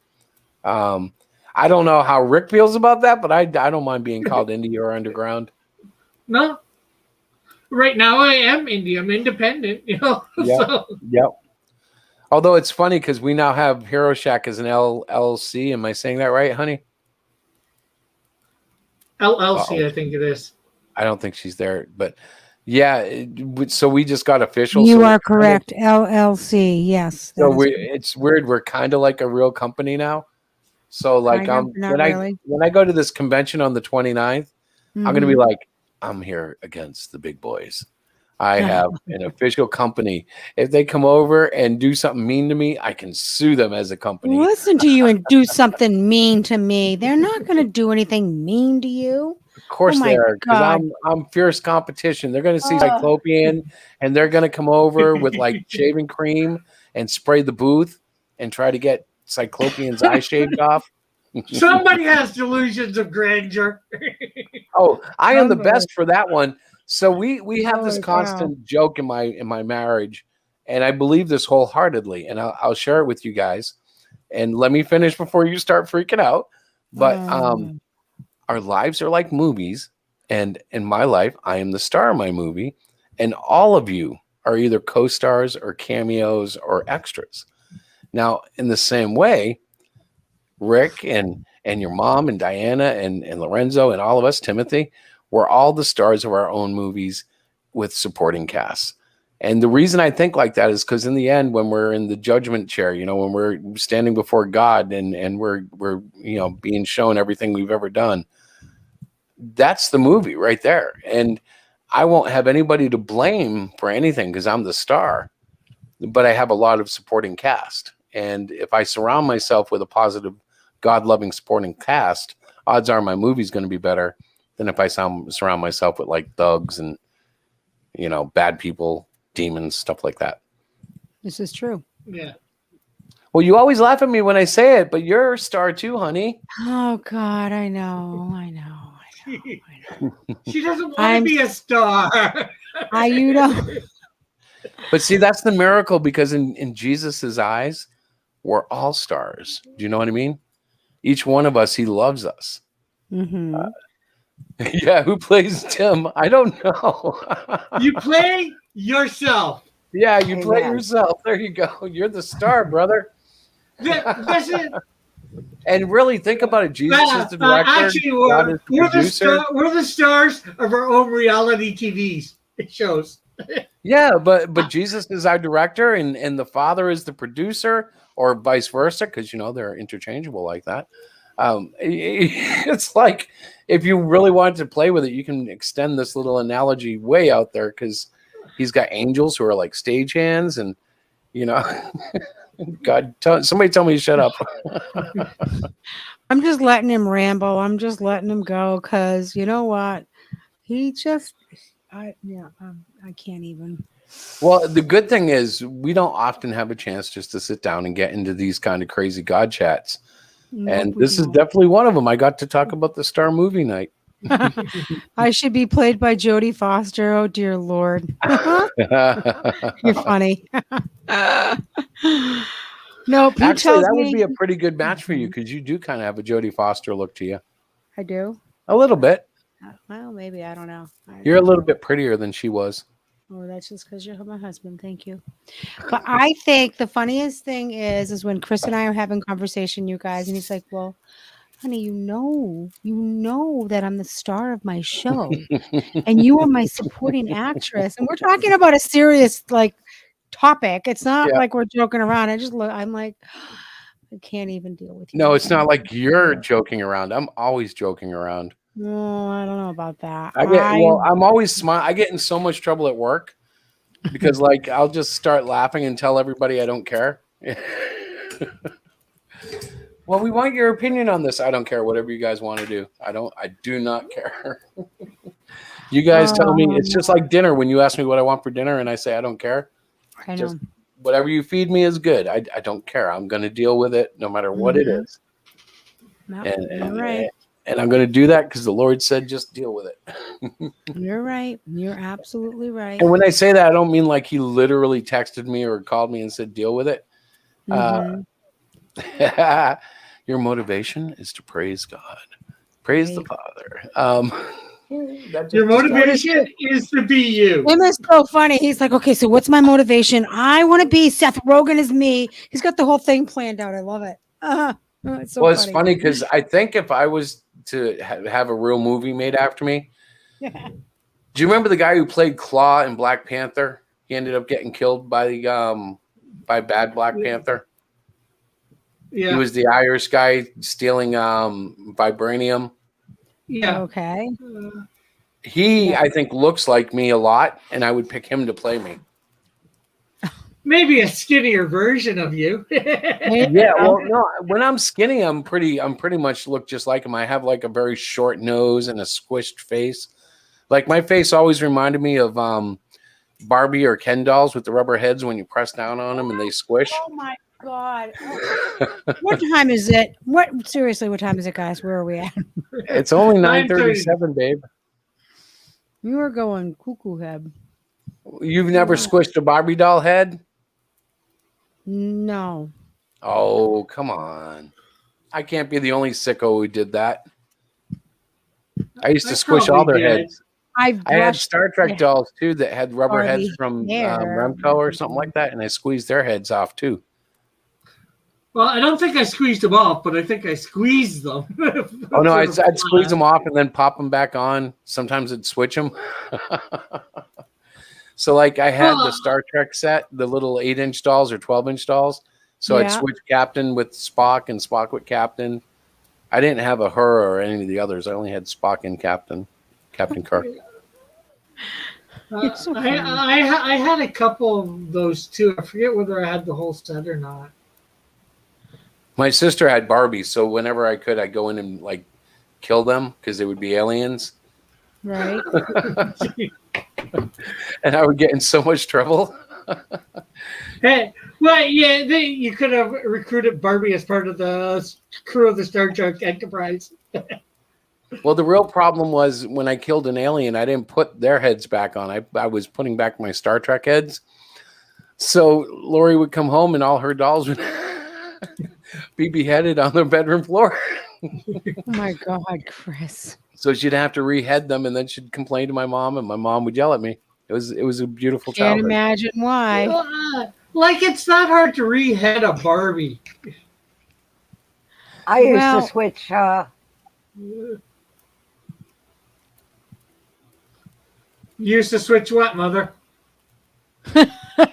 I don't know how Rick feels about that, but I don't mind being called indie or underground. No. Right now I am indie. I'm independent, Yep. So. Yep. Although it's funny because we now have Hero Shack as an LLC. Am I saying that right, honey? LLC, I think it is. I don't think she's there, but yeah. So we just got official. You are correct. LLC. Yes. So it's weird. We're kind of like a real company now. So like when I go to this convention on the 29th, I'm going to be like, I'm here against the big boys. I have an official company. If they come over and do something mean to me, I can sue them as a company. Listen to you and do something mean to me. They're not going to do anything mean to you. Of course they are, because I'm fierce competition. They're going to see Cyclopean, and they're going to come over with like shaving cream and spray the booth, and try to get Cyclopean's eye shaved off. Somebody has delusions of grandeur. Oh, I am the Somebody. best for that one. So we have this Holy cow. constant joke in my marriage, and I believe this wholeheartedly, and I'll share it with you guys. And let me finish before you start freaking out. But our lives are like movies, and in my life, I am the star of my movie, and all of you are either co-stars or cameos or extras. Now, in the same way, Rick and your mom and Diana and Lorenzo and all of us, Timothy, we're all the stars of our own movies with supporting casts. And the reason I think like that is because in the end, when we're in the judgment chair, when we're standing before God and we're being shown everything we've ever done, that's the movie right there. And I won't have anybody to blame for anything because I'm the star, but I have a lot of supporting cast. And if I surround myself with a positive, God-loving supporting cast, odds are my movie's going to be better than if I surround myself with like thugs and, bad people, demons, stuff like that. This is true. Yeah. Well, you always laugh at me when I say it, but you're a star too, honey. Oh God, I know. She doesn't want I'm- to be a star. You know. But see, that's the miracle because in Jesus's eyes, we're all stars. Do you know what I mean? Each one of us, he loves us. Mm-hmm. Yeah, who plays Tim? I don't know. You play yourself. Yeah, you play Amen. yourself. There you go. You're the star, brother. This is And really think about it. Jesus is the director. actually, God is the producer. we're the stars of our own reality TV shows. Yeah, but Jesus is our director and the Father is the producer, or vice versa, because they're interchangeable like that. It's like if you really wanted to play with it, you can extend this little analogy way out there because he's got angels who are like stagehands, and God, somebody tell me to shut up. I'm just letting him ramble. I'm just letting him go because you know what? He just, I can't even. Well, the good thing is we don't often have a chance just to sit down and get into these kind of crazy God chats. And this is definitely one of them. I got to talk about the Star movie night. I should be played by Jodie Foster. Oh dear Lord. You're funny. No, Pete Actually, tells that me would be a pretty good match for you because you do kind of have a Jodie Foster look to you. I do. A little bit. Well, maybe I don't know. You're a little bit prettier than she was. Oh, that's just because you're my husband. Thank you. But I think the funniest thing is when Chris and I are having conversation, you guys, and he's like, "Well, honey, you know that I'm the star of my show, and you are my supporting actress, and we're talking about a serious topic. It's not like we're joking around. I'm like, I can't even deal with you. No, it's not like you're joking around. I'm always joking around. No, I don't know about that. I'm always smiling. I get in so much trouble at work because I'll just start laughing and tell everybody I don't care. Well, we want your opinion on this. I don't care. Whatever you guys want to do. I do not care. You guys tell me. It's just like dinner. When you ask me what I want for dinner and I say I don't care. I know. Just whatever you feed me is good. I don't care. I'm going to deal with it no matter what it is. No, And, you're right. And I'm going to do that because the Lord said just deal with it. You're right. You're absolutely right. And when I say that, I don't mean like he literally texted me or called me and said deal with it. Your motivation is to praise God. Praise the Father. Your motivation is to be you. Him is so funny. He's like, okay, so what's my motivation? I want to be Seth Rogen is me. He's got the whole thing planned out. I love it. It's so it's funny because I think if I was to have a real movie made after me, do you remember the guy who played Claw in Black Panther? He ended up getting killed by bad Black Panther. Yeah. He was the Irish guy stealing vibranium. Yeah. Okay. He, I think, looks like me a lot, and I would pick him to play me. Maybe a skinnier version of you. Yeah, well, no. When I'm skinny, I'm pretty much look just like him. I have like a very short nose and a squished face. Like my face always reminded me of Barbie or Ken dolls with the rubber heads when you press down on them and they squish. Oh my God. What time is it? Seriously, what time is it, guys? Where are we at? It's only 9:30. 9:37, babe. You were going cuckoo head. You've never squished a Barbie doll head? No. Oh, come on. I can't be the only sicko who did that. I used to squish all probably their did. heads. I've I had brushed Star Trek yeah, dolls too that had rubber heads Barbie from hair. Remco or something like that, and I squeezed their heads off too. Well, I don't think I squeezed them off, but I think I squeezed them. Oh no, For I'd the squeeze fun. them off and then pop them back on. Sometimes I'd switch them. So like I had the Star Trek set, the little 8-inch dolls or 12-inch dolls. So I'd Yeah. switch Captain with Spock and Spock with Captain. I didn't have a her or any of the others. I only had Spock and Captain Kirk. It's so funny. I had a couple of those too. I forget whether I had the whole set or not. My sister had Barbies, so whenever I could, I'd go in and like kill them because they would be aliens, Right. and I would get in so much trouble. Hey, well, yeah, you could have recruited Barbie as part of the crew of the Star Trek Enterprise. Well, the real problem was when I killed an alien, I didn't put their heads back on. I was putting back my Star Trek heads. So Lori would come home and all her dolls would be beheaded on their bedroom floor. Oh my God, Chris. So she'd have to rehead them, and then she'd complain to my mom, and my mom would yell at me. It was a beautiful Can't childhood. imagine why. Like, it's not hard to rehead a Barbie. I used Well- to switch You used to switch what, Mother?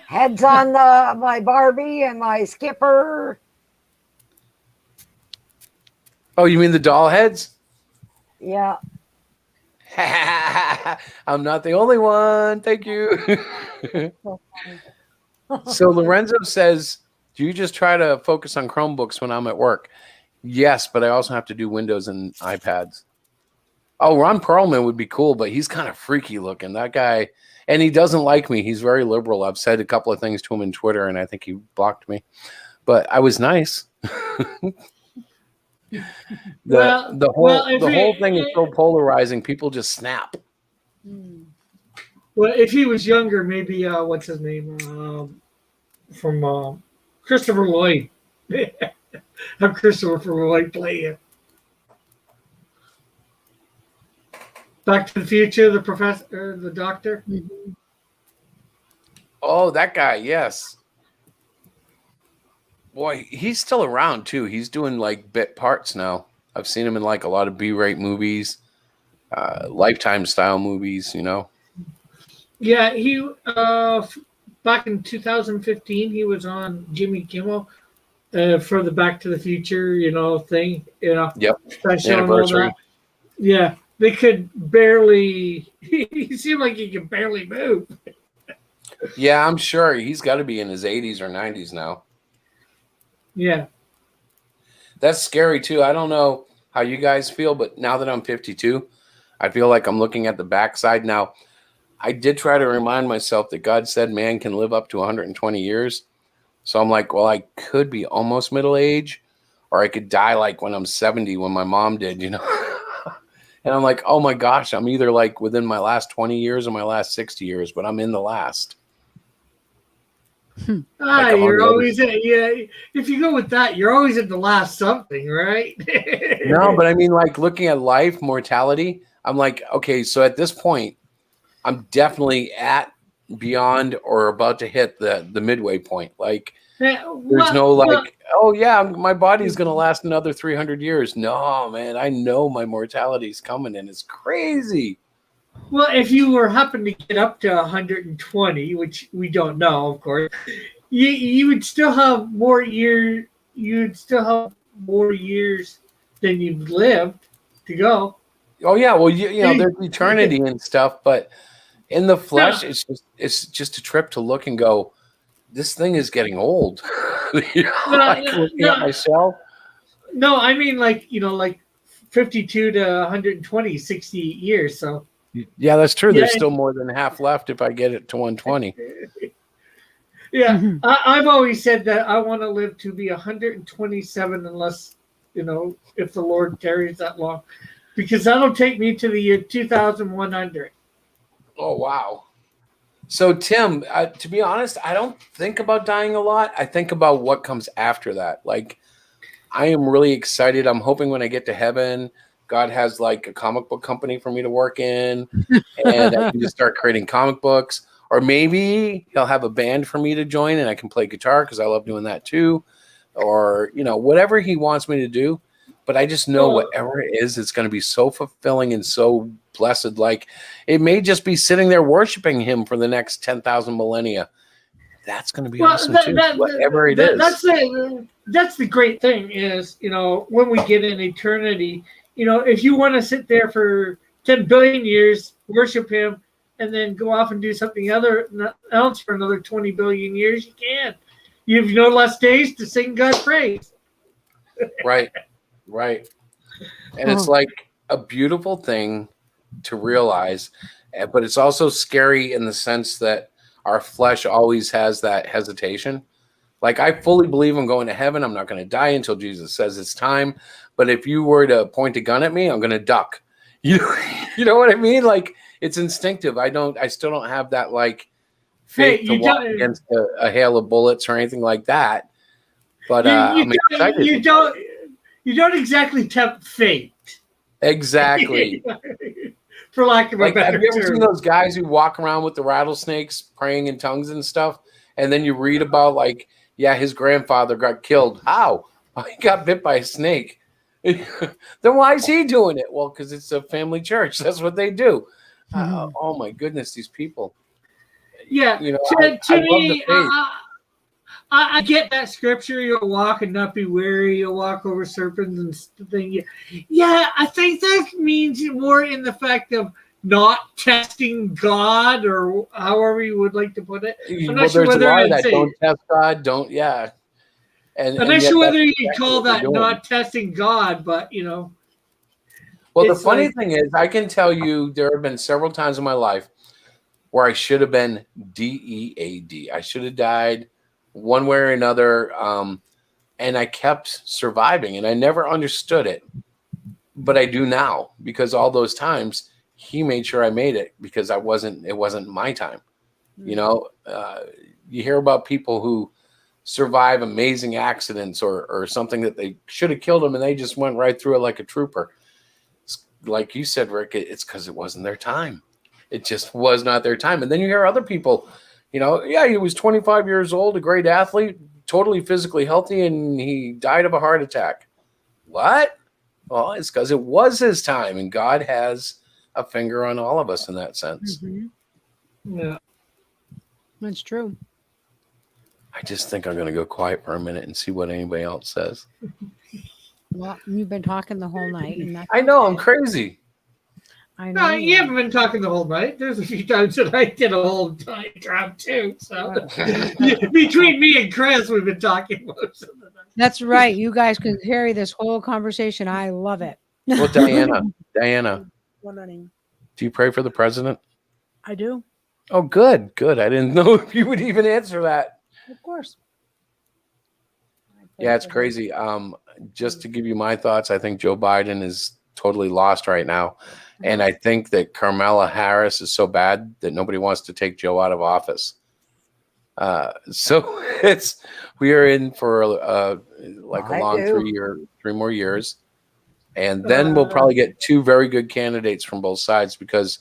heads on my Barbie and my Skipper. Oh, you mean the doll heads? Yeah. I'm not the only one. Thank you. So Lorenzo says, do you just try to focus on Chromebooks when I'm at work? Yes, but I also have to do Windows and iPads. Oh, Ron Perlman would be cool, but he's kind of freaky looking. That guy, and he doesn't like me. He's very liberal. I've said a couple of things to him in Twitter, and I think he blocked me. But I was nice. The whole thing is so polarizing. People just snap. Well, if he was younger, maybe what's his name from Christopher Lloyd. Have Christopher Lloyd play it. Back to the Future, the professor, the doctor. Mhm. Oh, that guy, yes. Boy, he's still around too. He's doing like bit parts now. I've seen him in like a lot of B-rate movies, Lifetime style movies, you know. Yeah, he back in 2015 he was on Jimmy Kimmel for the Back to the Future, thing, Yep. special and all Anniversary. that. Yeah, they could barely. He seemed like he could barely move. Yeah, I'm sure he's got to be in his 80s or 90s now. Yeah. That's scary too. I don't know how you guys feel, but now that I'm 52, I feel like I'm looking at the backside now. I did try to remind myself that God said man can live up to 120 years. So I'm like, well, I could be almost middle age, or I could die like when I'm 70, when my mom did, you know. And I'm like, oh my gosh, I'm either like within my last 20 years or my last 60 years, but I'm in the last. Like I'm on You're the other always if you go with that, you're always at the last something, right? No, but I mean, like looking at life, mortality, I'm like, okay, so at this point, I'm definitely at, beyond, or about to hit the midway point. Like, there's no like, oh yeah, my body's gonna last another 300 years. No, man, I know my mortality's coming, and it's crazy. Well, if you were happen to get up to 120, which we don't know, of course, you would still have more years. You'd still have more years than you've lived to go. Oh yeah, well you know there's eternity and stuff, but in the flesh, Yeah. it's just a trip to look and go, this thing is getting old. You know, like looking at myself. No, I mean like 52 to 120, 60 years. So Yeah, that's true. There's Yeah. still more than half left if I get it to 120. Yeah, Mhm. I've always said that I want to live to be 127, unless if the Lord tarries that long, because that'll take me to the year 2100. Oh, wow. So, Tim, to be honest, I don't think about dying a lot. I think about what comes after that. Like, I am really excited. I'm hoping when I get to heaven, God has like a comic book company for me to work in, and I can just start creating comic books. Or maybe he'll have a band for me to join and I can play guitar because I love doing that too. Or, whatever he wants me to do. But I just know Well, whatever it is, it's going to be so fulfilling and so blessed. Like it may just be sitting there worshiping him for the next 10,000 millennia. That's going to be well, awesome too, whatever it is. that's the great thing is when we get in eternity, if you want to sit there for 10 billion years, worship him, and then go off and do something else for another 20 billion years, you can. You have no less days to sing God praise. Right. Right. And it's Oh. like a beautiful thing to realize, but it's also scary in the sense that our flesh always has that hesitation. Like I fully believe I'm going to heaven. I'm not going to die until Jesus says it's time. But if you were to point a gun at me, I'm going to duck. You know what I mean? Like it's instinctive. I still don't have that like faith to walk against a hail of bullets or anything like that. But I'm excited. You don't exactly tempt fate. Exactly. For lack of a better term. Have you ever seen those guys who walk around with the rattlesnakes praying in tongues and stuff? And then you read about his grandfather got killed. How? Oh, he got bit by a snake. Then why is he doing it? Well, because it's a family church. That's what they do. Oh my goodness, these people. Yeah. I love the faith. I get that scripture. You'll walk and not be weary. You'll walk over serpents and things. Yeah, I think that means more in the fact of not testing God or however you would like to put it. I'm not sure whether I'd say don't test God. Don't. Yeah. I'm not sure whether you call that not testing God, but Well, the funny thing is, I can tell you there have been several times in my life where I should have been DEAD. I should have died one way or another, and I kept surviving, and I never understood it, but I do now because all those times he made sure I made it because it wasn't my time. Mm-hmm. You hear about people who survive amazing accidents or something that they should have killed them and they just went right through it like a trooper. Like you said, Rick, it's because it wasn't their time. It just was not their time. And then you hear other people, he was 25 years old, a great athlete, totally physically healthy, and he died of a heart attack. What? Well, it's because it was his time, and God has a finger on all of us in that sense. Mm-hmm. Yeah. That's true. I just think I'm going to go quiet for a minute and see what anybody else says. Well, you've been talking the whole night. And I know, I'm crazy. I know. No, you haven't been talking the whole night. There's a few times that I did a whole night drop too. So between me and Chris, we've been talking most of the night. That's right. You guys can carry this whole conversation. I love it. Well, Diana, What, honey? do you pray for the president? I do. Oh, good. I didn't know if you would even answer that. Of course. Yeah, it's crazy. Just to give you my thoughts, I think Joe Biden is totally lost right now. And I think that Kamala Harris is so bad that nobody wants to take Joe out of office. So we are in for a long 3 more years. And then we'll probably get 2 very good candidates from both sides because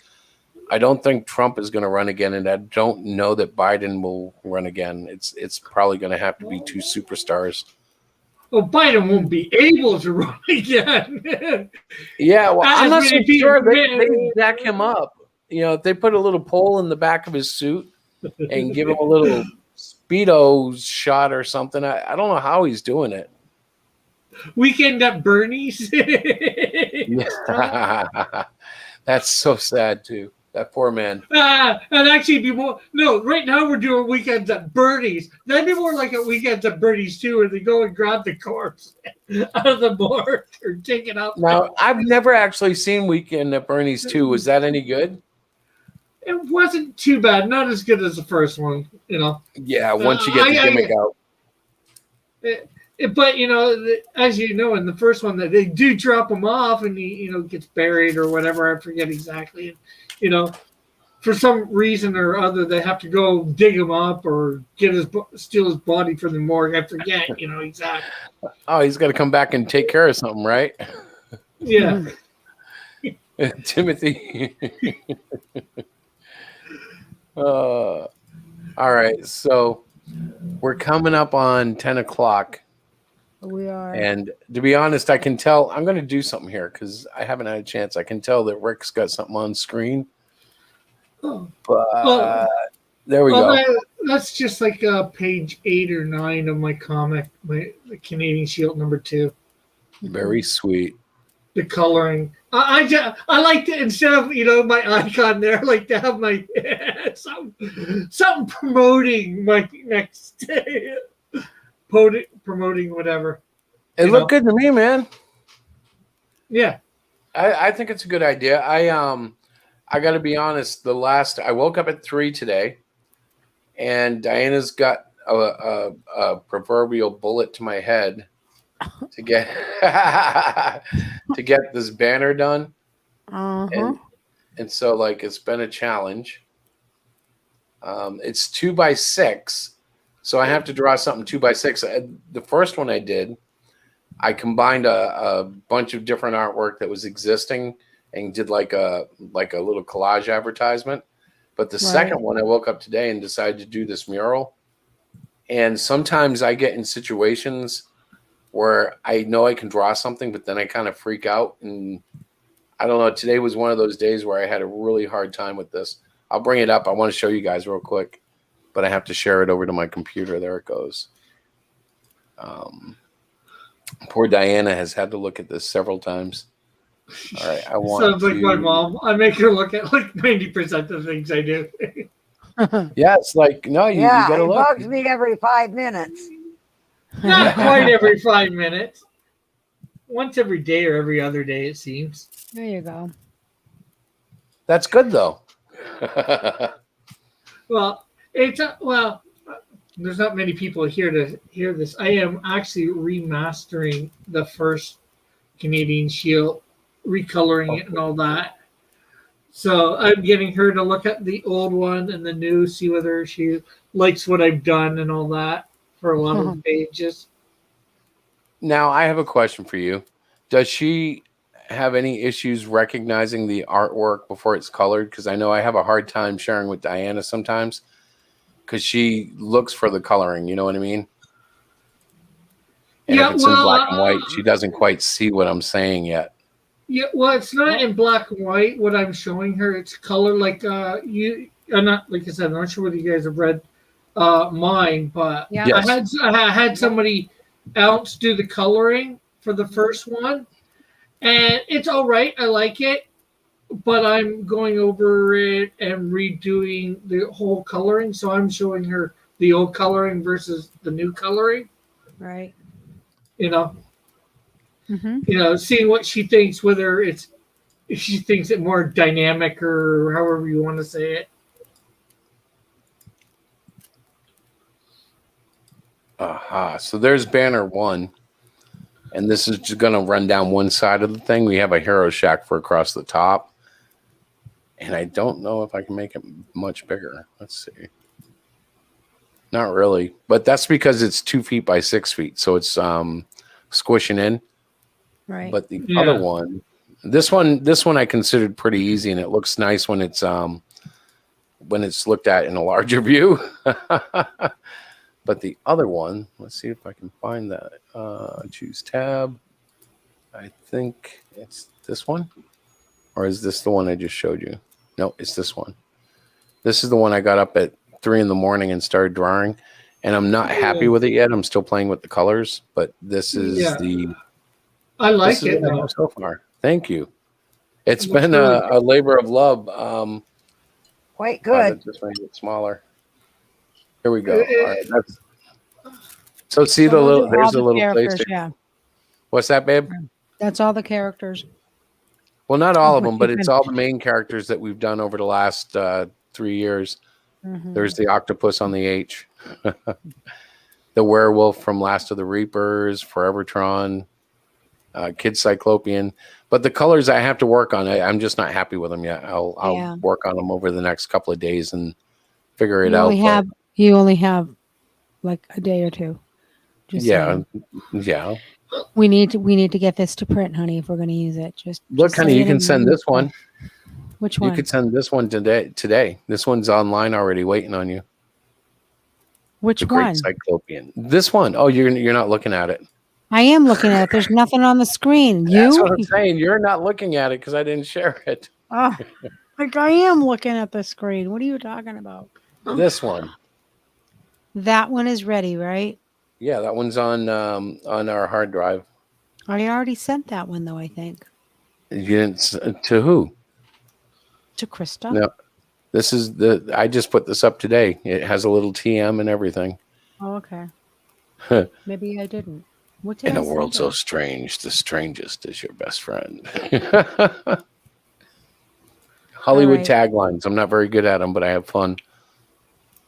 I don't think Trump is going to run again. And I don't know that Biden will run again. It's probably going to have to be 2 superstars. Well, Biden won't be able to run again. Yeah, well, I'm not so sure they back him up. If they put a little pole in the back of his suit and give him a little Speedo shot or something, I don't know how he's doing it. Weekend at Bernie's. Yeah. That's so sad, too. That poor man. And actually be more. No, right now we're doing weekends at Bernie's. That'd be more like a weekends at Bernie's too, where they go and grab the corpse out of the morgue or take it out. Now, I've never actually seen Weekend at Bernie's 2. Was that any good? it wasn't too bad. Not as good as the first one, you know. Yeah, once you get the gimmick out. But as you know, in the first one, that they do drop him off, and he gets buried or whatever. I forget exactly. And, for some reason or other, they have to go dig him up or steal his body from the morgue. I forget, exactly. Oh, he's got to come back and take care of something, right? Yeah. Timothy. All right, so we're coming up on 10 o'clock. We are. And to be honest, I can tell I'm going to do something here because I haven't had a chance. I can tell that Rick's got something on screen. Oh. But there we go. That's just like page 8 or 9 of my comic, the Canadian Shield #2. Very sweet. The coloring. I like to, instead of my icon there, I like to have my something promoting my next promoting whatever. It looked good to me, man. Yeah. I think it's a good idea. I got to be honest. I woke up at 3 today, and Diana's got a proverbial bullet to my head to get to get this banner done. And so it's been a challenge. It's 2x6, so I have to draw something 2x6. The first one I did, I combined a bunch of different artwork that was existing and did like a little collage advertisement. But the second one, I woke up today and decided to do this mural. And sometimes I get in situations where I know I can draw something, but then I kind of freak out. And I don't know, today was one of those days where I had a really hard time with this. I'll bring it up. I want to show you guys real quick, but I have to share it over to my computer. There it goes. Poor Diana has had to look at this several times. All right, I want Sounds like my mom. I make her look at like 90% of things I do. Yeah, it's like, no, you gotta it look. bugs me every 5 minutes. Not quite every 5 minutes. Once every day or every other day, it seems. There you go. That's good though. Well, there's not many people here to hear this. I am actually remastering the first Canadian Shield, recoloring it and all that. So I'm getting her to look at the old one and the new, see whether she likes what I've done and all that for a lot of the pages. Now, I have a question for you. Does she have any issues recognizing the artwork before it's colored? Because I know I have a hard time sharing with Diana sometimes because she looks for the coloring. You know what I mean? And if it's in black and white, she doesn't quite see what I'm saying yet. Yeah, well, it's not in black and white. What I'm showing her, it's color like not like I said. I'm not sure whether you guys have read mine, but Yeah. Yes. I had somebody else do the coloring for the first one, and it's all right. I like it, but I'm going over it and redoing the whole coloring. So I'm showing her the old coloring versus the new coloring. Right. Seeing what she thinks, whether if she thinks it more dynamic or however you want to say it. Aha. So there's banner 1. And this is just going to run down one side of the thing. We have a hero shack for across the top. And I don't know if I can make it much bigger. Let's see. Not really. But that's because it's 2 feet by 6 feet. So it's squishing in. Right. But the other one, this one I considered pretty easy, and it looks nice when it's looked at in a larger view. But the other one, let's see if I can find that. Choose tab. I think it's this one, or is this the one I just showed you? No, it's this one. This is the one I got up at 3 a.m. and started drawing, and I'm not happy with it yet. I'm still playing with the colors, but this is I like it so far. Thank you. It's been a labor of love. Quite good. Just make it smaller. Here we go. All right, so see the little. There's a little place. Yeah. What's that, babe? That's all the characters. Well, not all of What them, but you've it's been- all the main characters that we've done over the last 3 years. Mhm. There's the octopus on the H, the werewolf from Last of the Reapers, Forevertron, Kid Cyclopean. But the colors I have to work on. I'm just not happy with them yet. I'll Yeah. work on them over the next couple of days and figure it You out. only but- have you only have like a day or two. Just yeah, saying. yeah. We need to get this to print, honey, if we're going to use it. Look, honey, you saying can it send in this one. Which You one? could send this one today. This one's online already, waiting on you. Which The Great one? Cyclopean. This one. Oh, you're not looking at it. I am looking at it. There's nothing on the screen. That's what You? I'm saying. You're not looking at it because I didn't share it. Oh, like I am looking at the screen. What are you talking about? This one. That one is ready, right? Yeah, that one's on our hard drive. I already sent that one though, I think. You didn't to who? To Krista. No. This is I just put this up today. It has a little TM and everything. Oh, okay. Maybe I didn't. What did In I a world send so it? strange, the strangest is your best friend. Hollywood right. taglines. I'm not very good at them, but I have fun.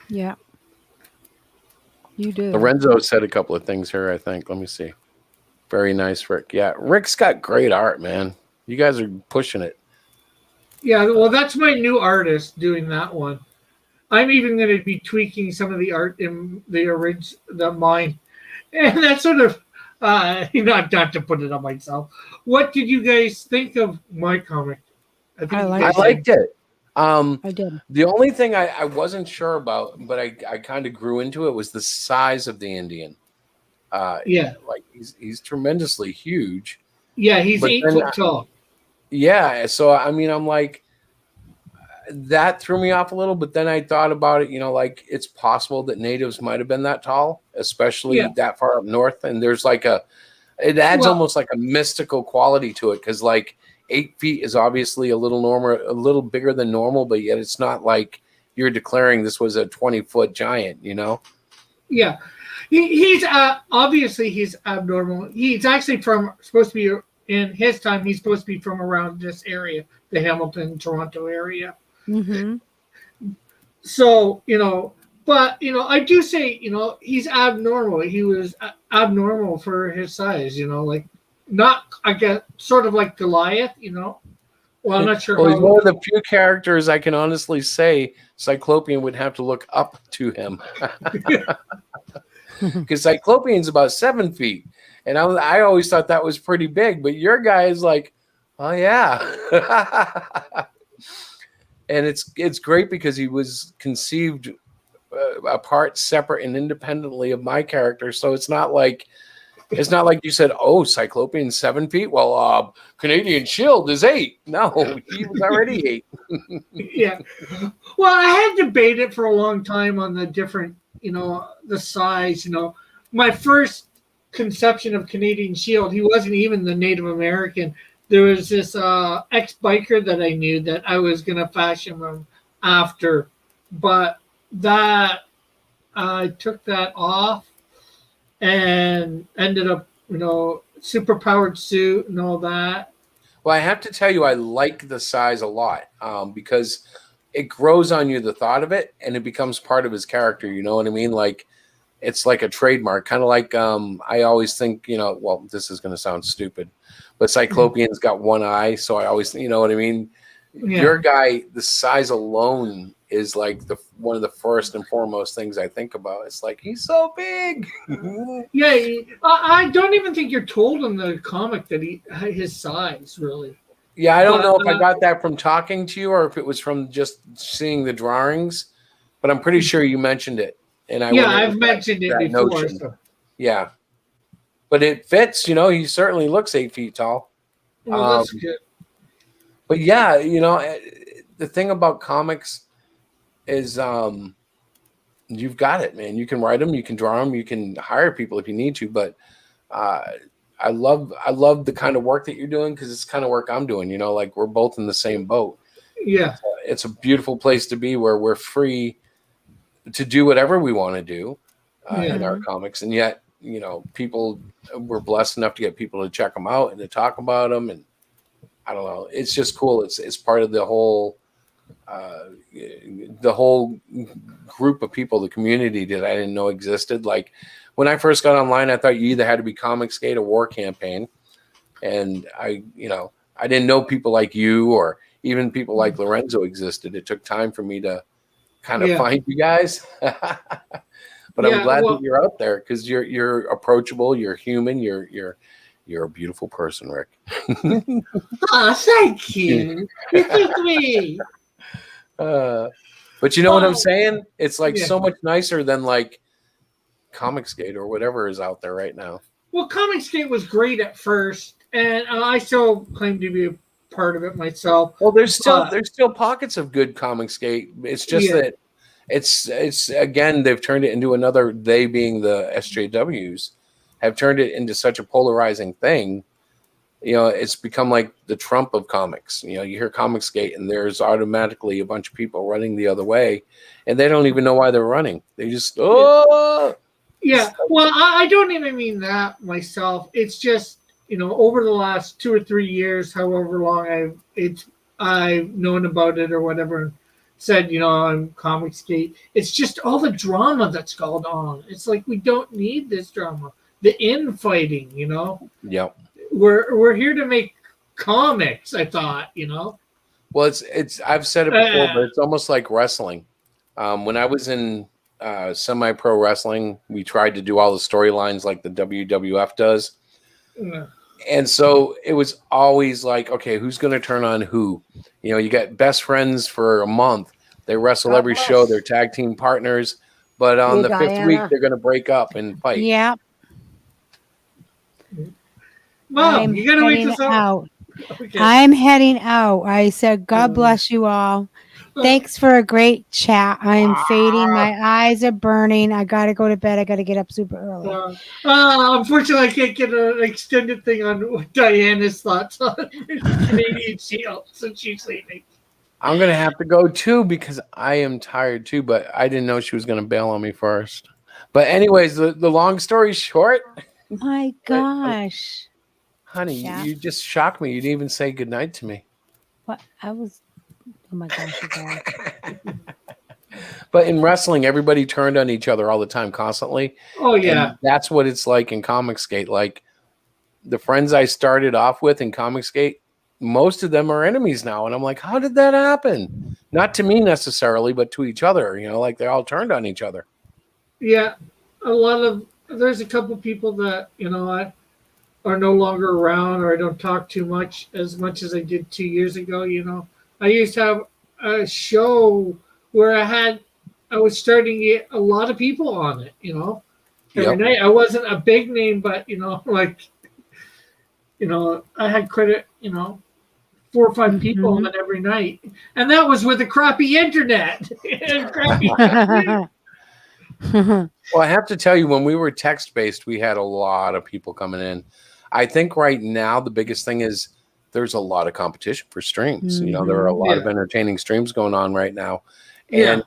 Yeah. You do. Lorenzo said a couple of things here, I think. Let me see. Very nice, Rick. Yeah, Rick's got great art, man. You guys are pushing it. Yeah, well, that's my new artist doing that one. I'm even going to be tweaking some of the art in the mine, and that's sort of not to put it on myself. What did you guys think of my comic? I you liked I guys it. liked it. I did. The only thing I wasn't sure about, but I kind of grew into it, was the size of the Indian. Yeah, Like he's tremendously huge. yeah, he's But 8 then foot tall. Yeah, so I mean, I'm like, that threw me off a little, but then I thought about it, like it's possible that natives might have been that tall, especially Yeah. that far up north. And there's like it adds Well- almost like a mystical quality to it, because like 8 feet is obviously a little bigger than normal, but yet it's not like you're declaring this was a 20-foot giant, Yeah, he's obviously he's abnormal. He's actually supposed to be in his time. He's supposed to be from around this area, the Hamilton, Toronto area. Mm-hmm. So but I do say he's abnormal. He was abnormal for his size. Like not, I guess, sort of like Goliath. Well, I'm not sure. Well, he's how, one of the few characters I can honestly say Cyclopean would have to look up to him. Because Cyclopean's about 7 feet. And I always thought that was pretty big. But your guy is like, oh, yeah. And it's great because he was conceived apart, separate, and independently of my character. So it's not like you said, oh, Cyclopean's 7 feet. Well, Canadian Shield is 8. No, he was already 8. Yeah. Well, I had debated for a long time on the different, the size. My first conception of Canadian Shield, he wasn't even the Native American. There was this ex-biker that I knew that I was going to fashion him after, but that I took that off and ended up, superpowered suit and all that. Well, I have to tell you, I like the size a lot because it grows on you, the thought of it, and it becomes part of his character. You know what I mean? Like, it's like a trademark, kind of like I always think, well, this is going to sound stupid, but Cyclopean's got one eye. So I always, you know what I mean? Yeah. Your guy, the size alone is like one of the first and foremost things I think about. It's like, he's so big. Yeah, I don't even think you're told in the comic that his size, really. Yeah, I don't But, know if I got that from talking to you or if it was from just seeing the drawings, but I'm pretty sure you mentioned it. And I've mentioned it before. notion. So. Yeah, but it fits. He certainly looks 8 feet tall. Well, that's good. But yeah, the thing about comics is you've got it, man. You can write them, you can draw them, you can hire people if you need to. But I love the kind of work that you're doing, because it's the kind of work I'm doing. Like we're both in the same boat. Yeah. It's a beautiful place to be, where we're free to do whatever we want to do in our comics, and yet we're blessed enough to get people to check them out and to talk about them. And I don't know. It's just cool. It's part of the whole group of people, the community that I didn't know existed. Like when I first got online, I thought you either had to be Comicsgate or War Campaign, and I didn't know people like you or even people like Lorenzo existed. It took time for me to kind of find you guys. But I'm glad that you're out there because you're approachable, you're human, you're a beautiful person, Rick. Oh, thank you. You think me. But you know what I'm saying? It's like so much nicer than like Comicsgate or whatever is out there right now. Well, Comicsgate was great at first, and I still claim to be a part of it myself. Well, there's still pockets of good Comicsgate. It's just that it's again they've turned it into another. They being the SJWs have turned it into such a polarizing thing. It's become like the Trump of comics. You hear Comicsgate and there's automatically a bunch of people running the other way, and they don't even know why they're running. They just Yeah, well, I don't even mean that myself. It's just over the last 2 or 3 years, however long I've known about it or whatever, said on Comicsgate. It's just all the drama that's going on. It's like we don't need this drama. The infighting, Yep. We're here to make comics. I thought, Well, it's I've said it before, but it's almost like wrestling. When I was in semi-pro wrestling, we tried to do all the storylines like the WWF does. And so it was always like, okay, who's going to turn on who? You got best friends for a month. They wrestle every show. They're tag team partners. But on the fifth week, they're going to break up and fight. Yeah. Mom, you got to wait this out. Okay. I'm heading out. I said, God bless you all. Thanks for a great chat. I'm fading. My eyes are burning. I got to go to bed. I got to get up super early. Unfortunately, I can't get an extended thing on Diana's thoughts on Canadian Shield since she's leaving. I'm going to have to go too because I am tired too, but I didn't know she was going to bail on me first. But anyways, the long story short. My gosh. Honey, you just shocked me. You didn't even say goodnight to me. What? Oh my gosh, you guys. But in wrestling, everybody turned on each other all the time, constantly. Oh, yeah. And that's what it's like in Comicsgate. Like, the friends I started off with in Comicsgate, most of them are enemies now. And I'm like, how did that happen? Not to me necessarily, but to each other. Like they all turned on each other. Yeah. There's a couple people that, are no longer around or I don't talk too much as I did 2 years ago. I used to have a show where I was starting to get a lot of people on it, every night. I wasn't a big name, but, I had credit, 4 or 5 people on it every night. And that was with a crappy internet. And crappy Well, I have to tell you, when we were text-based, we had a lot of people coming in. I think right now the biggest thing is there's a lot of competition for streams. There are a lot of entertaining streams going on right now. And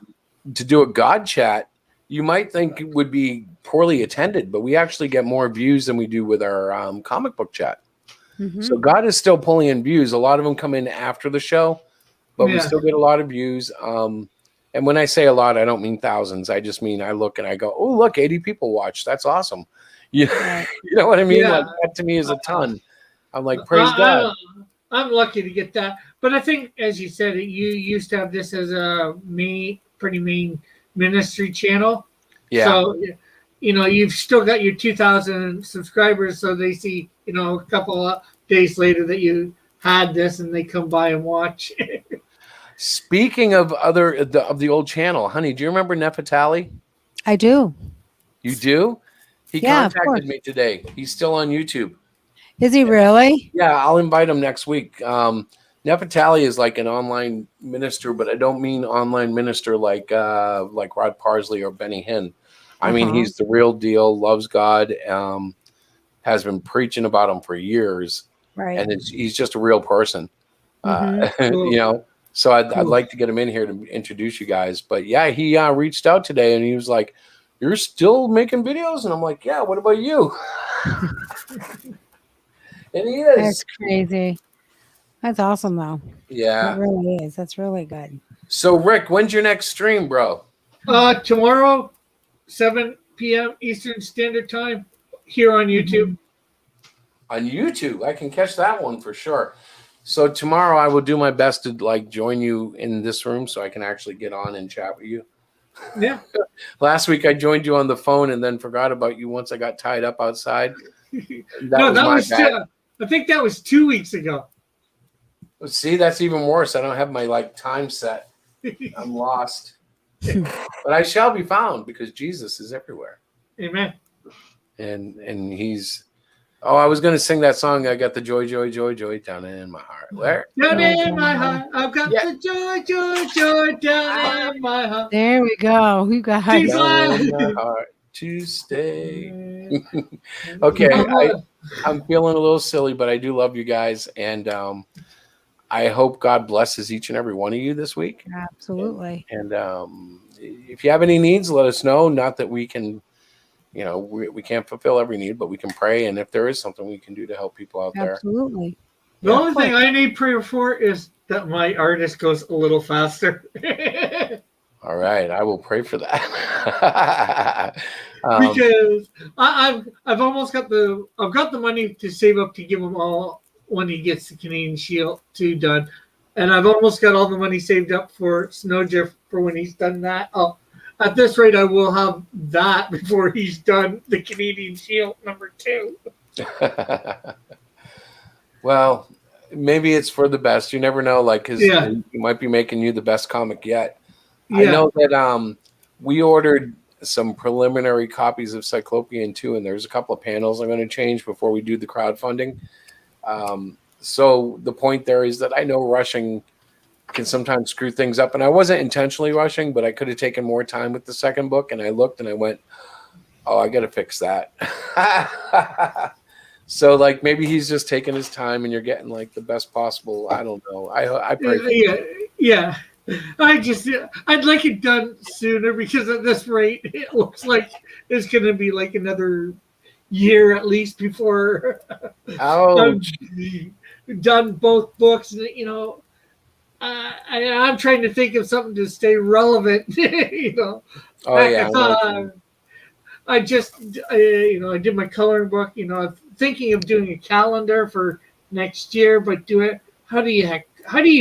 to do a God chat, you might think it would be poorly attended, but we actually get more views than we do with our comic book chat. So God is still pulling in views. A lot of them come in after the show, but we still get a lot of views. And when I say a lot, I don't mean thousands. I just mean I look and I go, oh, look, 80 people watch. That's awesome. You know what I mean? Like, that to me is a ton. I'm like, praise God. I'm lucky to get that. But I think, as you said, you used to have this as a pretty main ministry channel. Yeah. So, you've still got your 2,000 subscribers. So they see, a couple of days later that you had this and they come by and watch. Speaking of of the old channel, honey, do you remember Nefertali? I do. You do? He contacted me today. He's still on YouTube. Is he really? Yeah, I'll invite him next week. Nefertali is like an online minister, but I don't mean online minister like Rod Parsley or Benny Hinn. I mean, he's the real deal, loves God, has been preaching about him for years. Right. And he's just a real person. So I'd like to get him in here to introduce you guys. But yeah, he reached out today and he was like, "You're still making videos?" And I'm like, "Yeah, what about you?" And he is. That's crazy. That's awesome, though. Yeah. That really is. That's really good. So, Rick, when's your next stream, bro? Tomorrow, 7 p.m. Eastern Standard Time, here on YouTube. On YouTube, I can catch that one for sure. So tomorrow I will do my best to like join you in this room so I can actually get on and chat with you. Yeah. Last week I joined you on the phone and then forgot about you once I got tied up outside. That was bad. I think that was 2 weeks ago. See, that's even worse. I don't have my like time set. I'm lost. But I shall be found because Jesus is everywhere. Amen. And he's I was going to sing that song. I got the joy, joy, joy, joy down in my heart. Where? Down in my heart. I've got the joy, joy, joy down in my heart. There we go. We got down in my heart to stay. Okay. I'm feeling a little silly, but I do love you guys. And I hope God blesses each and every one of you this week. Absolutely. And if you have any needs, let us know. Not that we can... we can't fulfill every need, but we can pray. And if there is something we can do to help people out there. Absolutely. The only thing I need prayer for is that my artist goes a little faster. All right. I will pray for that. Because I've almost got the money to save up to give him all when he gets the Canadian Shield 2 done. And I've almost got all the money saved up for Snowdrift for when he's done that. At this rate, I will have that before he's done the Canadian Shield #2. Well, maybe it's for the best. You never know, because he might be making you the best comic yet. Yeah. I know that we ordered some preliminary copies of Cyclopean 2, and there's a couple of panels I'm going to change before we do the crowdfunding. So the point there is that I know rushing can sometimes screw things up, and I wasn't intentionally rushing, but I could have taken more time with the second book, and I looked and I went, I got to fix that. So maybe he's just taking his time and you're getting the best possible. I don't know. I pray for you. Yeah. I'd like it done sooner because at this rate it looks like it's going to be another year at least before done both books. I'm trying to think of something to stay relevant. I did my coloring book. I'm thinking of doing a calendar for next year, but how do you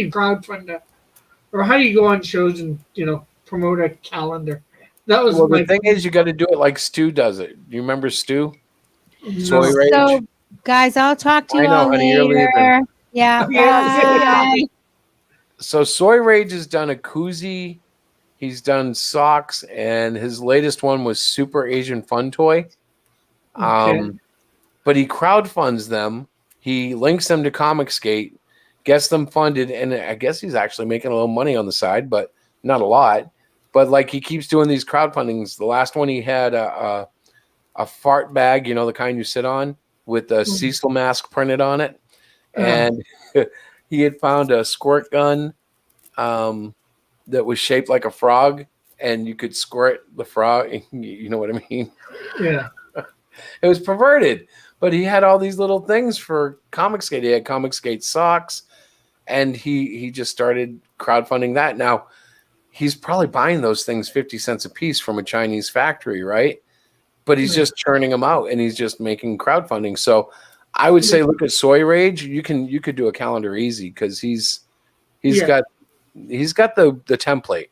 crowdfund it, or how do you go on shows and promote a calendar? That was the thing is, you got to do it like Stu does it. Do you remember Stu? Soy Rage. So, guys, I'll talk to you all later. Yeah. Bye. So Soy Rage has done a koozie, he's done socks, and his latest one was Super Asian Fun Toy. Okay. But he crowdfunds them. He links them to Comicsgate, gets them funded, and I guess he's actually making a little money on the side, but not a lot. But he keeps doing these crowdfundings. The last one he had a fart bag, the kind you sit on, with a Cecil mask printed on it, and he had found a squirt gun that was shaped like a frog, and you could squirt the frog. You know what I mean? Yeah. It was perverted, but he had all these little things for Comicsgate. He had Comicsgate socks, and he just started crowdfunding that. Now, he's probably buying those things 50 cents a piece from a Chinese factory, right? But he's just churning them out, and he's just making crowdfunding. So I would say, look at Soy Rage. You could do a calendar easy because he's got the template.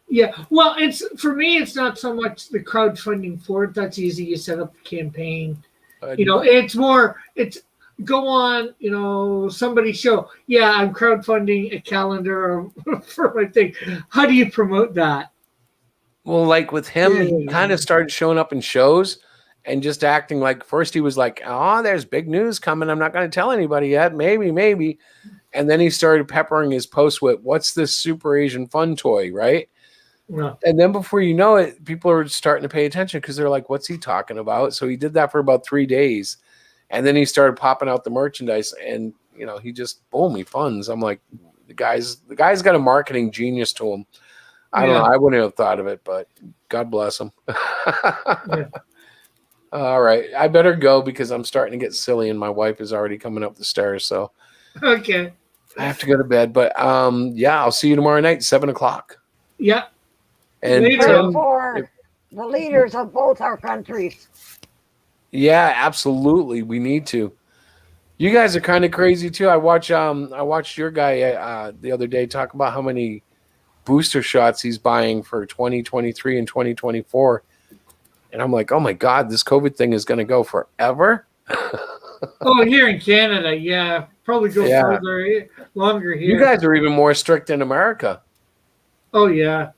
Yeah. Well, for me, it's not so much the crowdfunding for it. That's easy. You set up the campaign. It's more. It's go on. Somebody's show. Yeah, I'm crowdfunding a calendar for my thing. How do you promote that? Well, with him, he kind of started showing up in shows and just acting first he was there's big news coming. I'm not going to tell anybody yet. Maybe. And then he started peppering his posts with, what's this Super Asian Fun Toy, right? Yeah. And then before you know it, people are starting to pay attention because they're like, what's he talking about? So he did that for about 3 days. And then he started popping out the merchandise and, he just, boom, he funds. I'm like, the guy's got a marketing genius to him. I don't know. I wouldn't have thought of it, but God bless him. Yeah. All right. I better go because I'm starting to get silly and my wife is already coming up the stairs. So, okay. I have to go to bed, but yeah, I'll see you tomorrow night, 7:00. Yeah. And Later. Pray Tim, for the leaders of both our countries. yeah, absolutely, we need to. You guys are kind of crazy too. I watched your guy the other day talk about how many booster shots he's buying for 2023 and 2024. And I'm like, oh my God, this COVID thing is going to go forever. Oh, here in Canada, yeah, probably go Yeah. further, longer You here. guys are even more strict in America. Oh yeah.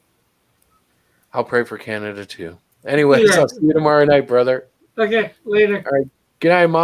I'll pray for Canada too. Anyways, Yeah. I'll see you tomorrow night, brother. Okay, later. All right. Good night, Mom.